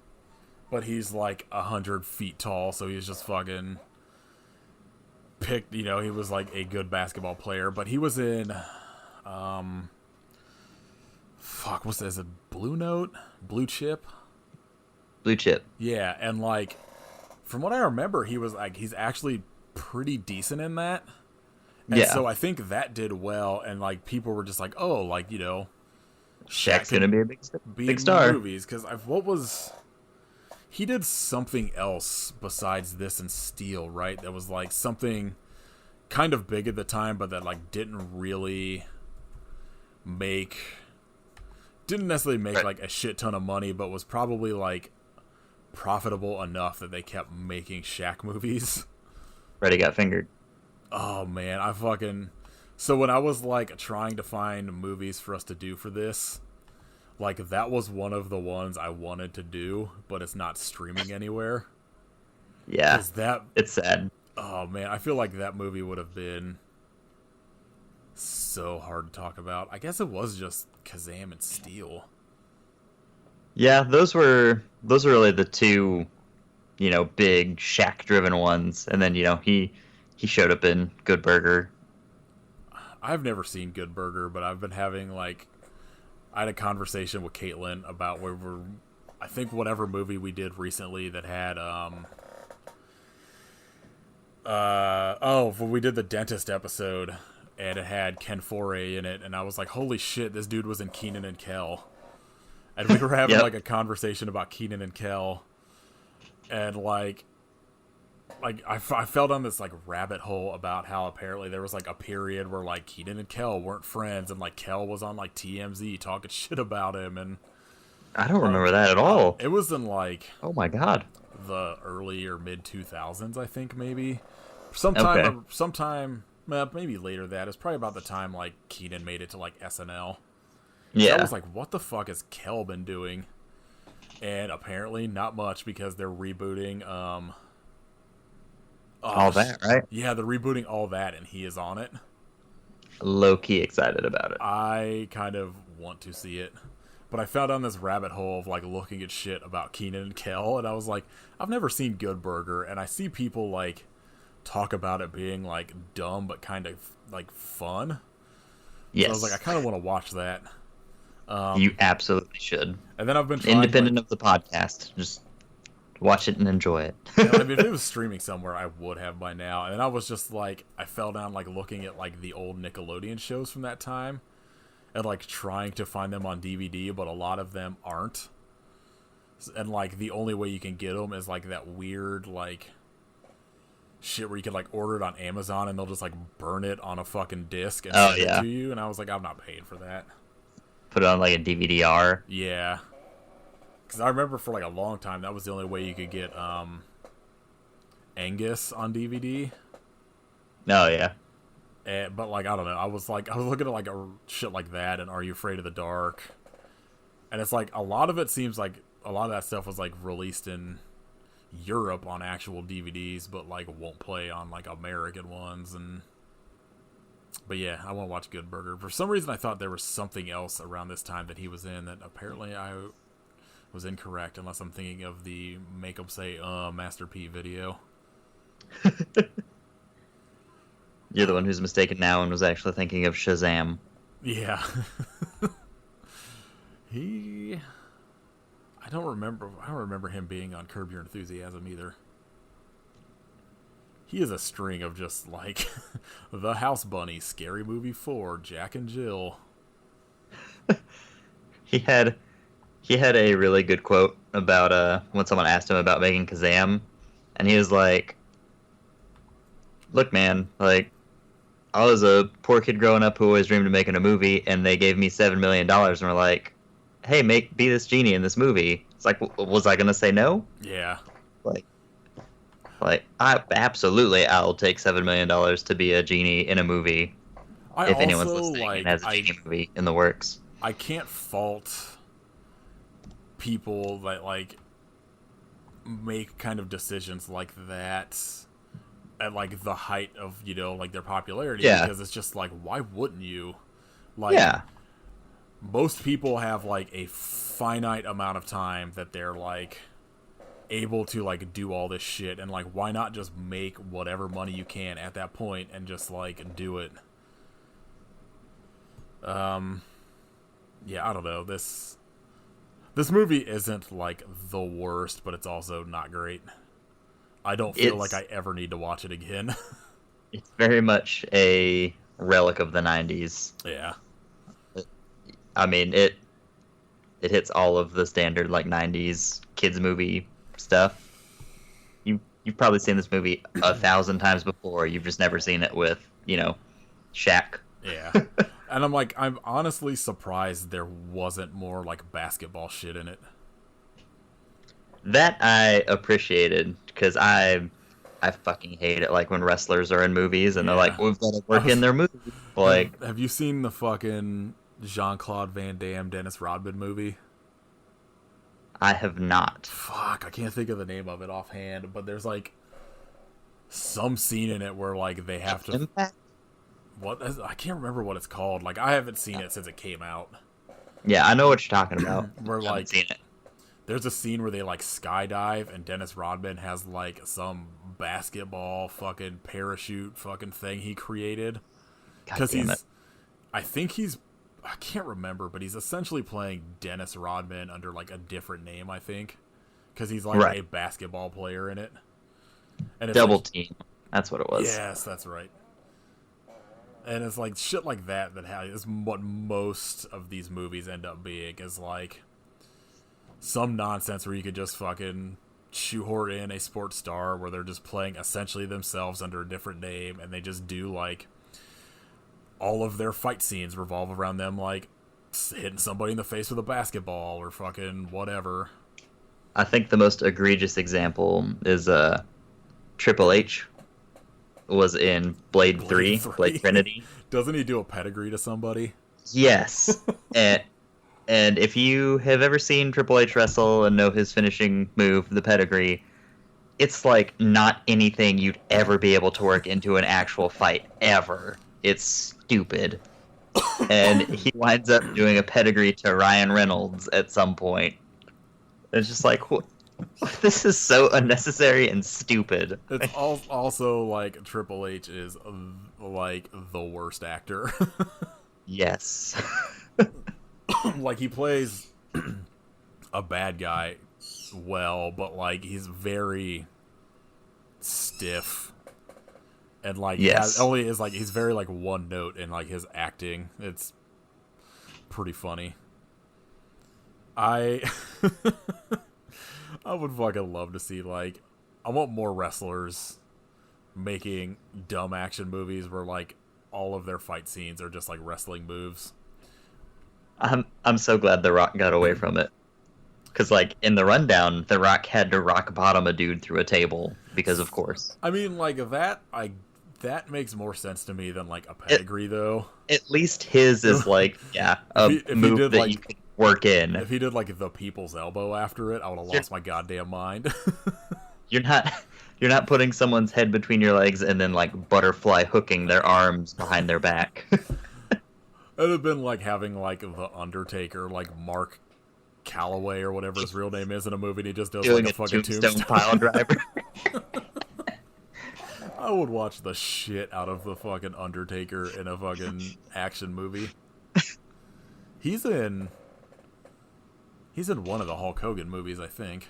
But he's, like, 100 feet tall, so he's just fucking... picked, you know, he was, like, a good basketball player, but he was in, what's this, a Blue Note? Blue Chip? Blue Chip. Yeah, and, like, from what I remember, he was, like, he's actually pretty decent in that. And so I think that did well, and, like, people were just like, oh, like, you know, Shaq's gonna be a big star. Movies, because he did something else besides this and Steel, right? That was, like, something kind of big at the time, but that, like, didn't necessarily make like a shit ton of money, but was probably, like, profitable enough that they kept making Shaq movies. Freddy Got Fingered. Oh man, I fucking. So when I was like trying to find movies for us to do for this, like that was one of the ones I wanted to do, but it's not streaming anywhere. Yeah, Cause that, it's sad. oh man, I feel like that movie would have been so hard to talk about. I guess it was just Kazam and Steel. Yeah, those were really the two, big Shaq-driven ones, and then he showed up in Good Burger. I've never seen Good Burger, but I've been having like I had a conversation with Caitlin about where we're. I think whatever movie we did recently that had when we did the dentist episode and it had Ken Foray in it, and I was like, holy shit, this dude was in Kenan and Kel. And we were having Yep. like a conversation about Kenan and Kel, and like I fell down this like rabbit hole about how apparently there was like a period where like Kenan and Kel weren't friends, and like Kel was on like TMZ talking shit about him, and I don't remember that at all. it was in like Oh my god. the early or mid 2000s, I think maybe. Okay. Sometime, maybe later that. It's probably about the time like Kenan made it to like SNL. Yeah. I was like, what the fuck has Kel been doing? And apparently not much, because they're rebooting All that, right? Yeah, they're rebooting All That, and he is on it. Low key excited about it. I kind of want to see it. But I fell down this rabbit hole of like looking at shit about Kenan and Kel, and I was like, I've never seen Good Burger, and I see people like talk about it being like dumb but kind of like fun. Yes. So I was like, I kind of want to watch that. You absolutely should. And then I've been trying, Independent like, of the podcast. Just watch it and enjoy it. I mean, if it was streaming somewhere, I would have by now. And then I was just like, I fell down like looking at like the old Nickelodeon shows from that time, and like trying to find them on DVD, but a lot of them aren't. And like the only way you can get them is like that weird like shit where you can like order it on Amazon and they'll just like burn it on a fucking disc and Oh, send yeah. it to you. And I was like, I'm not paying for that. Put it on like a DVD-R. Yeah. Because I remember for like a long time that was the only way you could get Angus on DVD. Oh yeah. But like I don't know, I was looking at like a shit like that and Are You Afraid of the Dark, and it's like a lot of it seems like a lot of that stuff was like released in Europe on actual DVDs, but like won't play on like American ones. And but yeah, I want to watch Good Burger. For some reason, I thought there was something else around this time that he was in that apparently I was incorrect, unless I'm thinking of the Make 'em Say Master P video. You're the one who's mistaken now and was actually thinking of Shazam. Yeah. I don't remember him being on Curb Your Enthusiasm either. He is a string of just like The House Bunny, Scary Movie 4, Jack and Jill. He had a really good quote about when someone asked him about making Kazam, and he was like, "Look, man, like I was a poor kid growing up who always dreamed of making a movie, and they gave me $7 million and were like, hey, be this genie in this movie." It's like, was I gonna say no? Yeah. Like I'll take $7 million to be a genie in a movie. If anyone's listening and has a genie movie in the works. I can't fault people that like make kind of decisions like that at like the height of, like their popularity. Yeah. Because it's just like, why wouldn't you? Like, Yeah. most people have like a finite amount of time that they're like able to like do all this shit, and like why not just make whatever money you can at that point and just like do it. Yeah, I don't know, this movie isn't like the worst, but it's also not great. I don't feel like I ever need to watch it again. It's very much a relic of the 90s. Yeah. I mean, it hits all of the standard like 90s kids movie stuff. You've probably seen this movie 1,000 times before. You've just never seen it with, Shaq. Yeah. And I'm honestly surprised there wasn't more like basketball shit in it. That I appreciated because I I fucking hate it. Like when wrestlers are in movies and they're Yeah. like, "We've got to work in their movie." Like, have you seen the fucking Jean-Claude Van Damme Dennis Rodman movie? I have not. Fuck, I can't think of the name of it offhand, but there's like some scene in it where like they have to Impact? I can't remember what it's called. Like I haven't seen it since it came out. Yeah, I know what you're talking about. Where I haven't like seen it. there's a scene where they like skydive and Dennis Rodman has like some basketball fucking parachute fucking thing he created. Because I think I can't remember, but he's essentially playing Dennis Rodman under like a different name, I think. Because he's like a basketball player in it. And it's Double like, Team. That's what it was. Yes, that's right. And it's like shit like that is what most of these movies end up being, is like some nonsense where you could just fucking shoehorn in a sports star where they're just playing essentially themselves under a different name, and they just do like all of their fight scenes revolve around them like hitting somebody in the face with a basketball or fucking whatever. I think the most egregious example is Triple H was in Blade 3, Blade Trinity. Doesn't he do a pedigree to somebody? Yes. and if you have ever seen Triple H wrestle and know his finishing move, the pedigree, it's like not anything you'd ever be able to work into an actual fight, ever. It's stupid. And he winds up doing a pedigree to Ryan Reynolds at some point. It's just like, this is so unnecessary and stupid. It's also like Triple H is like the worst actor. Yes. Like he plays a bad guy well, but like he's very stiff. And like only is like he's very like one note in like his acting. It's pretty funny. I would fucking love to see like I want more wrestlers making dumb action movies where like all of their fight scenes are just like wrestling moves. I'm so glad The Rock got away from it. Because, like, in The Rundown, The Rock had to rock bottom a dude through a table, because of course. I mean, like, that makes more sense to me than, like, a pedigree, though. At least his is, like, a move that like, you could work in. If he did, like, the people's elbow after it, I would have lost my goddamn mind. You're not putting someone's head between your legs and then, like, butterfly hooking their arms behind their back. It would have been like having, like, The Undertaker, like, Mark Calloway or whatever his real name is in a movie, and he just does doing like a fucking tombstone pile driver. I would watch the shit out of the fucking Undertaker in a fucking action movie. He's in one of the Hulk Hogan movies, I think.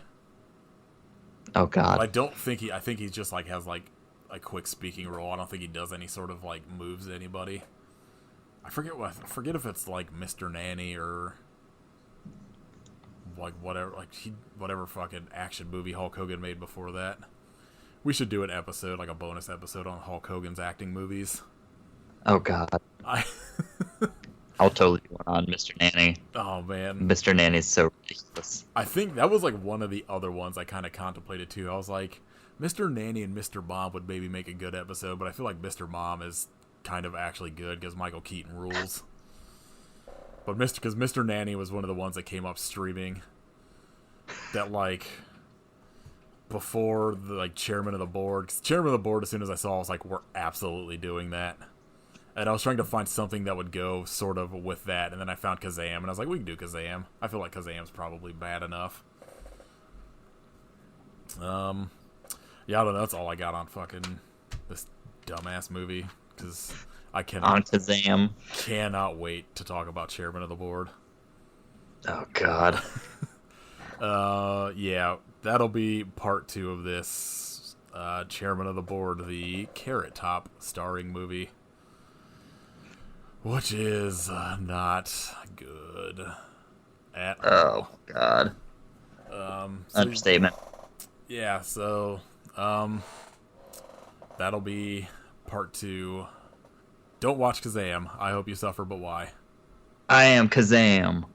Oh god. But I think he just like has like a quick speaking role. I don't think he does any sort of like moves to anybody. I forget if it's like Mr. Nanny or like whatever fucking action movie Hulk Hogan made before that. We should do an episode, like a bonus episode on Hulk Hogan's acting movies. Oh god. I'll totally do one on Mr. Nanny. Oh man. Mr. Nanny's so ridiculous. I think that was like one of the other ones I kind of contemplated too. I was like, Mr. Nanny and Mr. Mom would maybe make a good episode, but I feel like Mr. Mom is kind of actually good because Michael Keaton rules. But because Mr. Nanny was one of the ones that came up streaming that like before the like chairman of the board. Cause chairman of the board, as soon as I saw, I was like, we're absolutely doing that. And I was trying to find something that would go sort of with that, and then I found Kazaam, and I was like, we can do Kazaam. I feel like Kazaam's probably bad enough. Yeah, I don't know. That's all I got on fucking this dumbass movie. Because I cannot wait to talk about Chairman of the Board. Oh god. Yeah, that'll be part 2 of this Chairman of the Board, the Carrot Top starring movie, which is not good at all. Oh god. Understatement. Yeah, so that'll be part 2. Don't watch Kazaam. I hope you suffer, but why? I am Kazaam.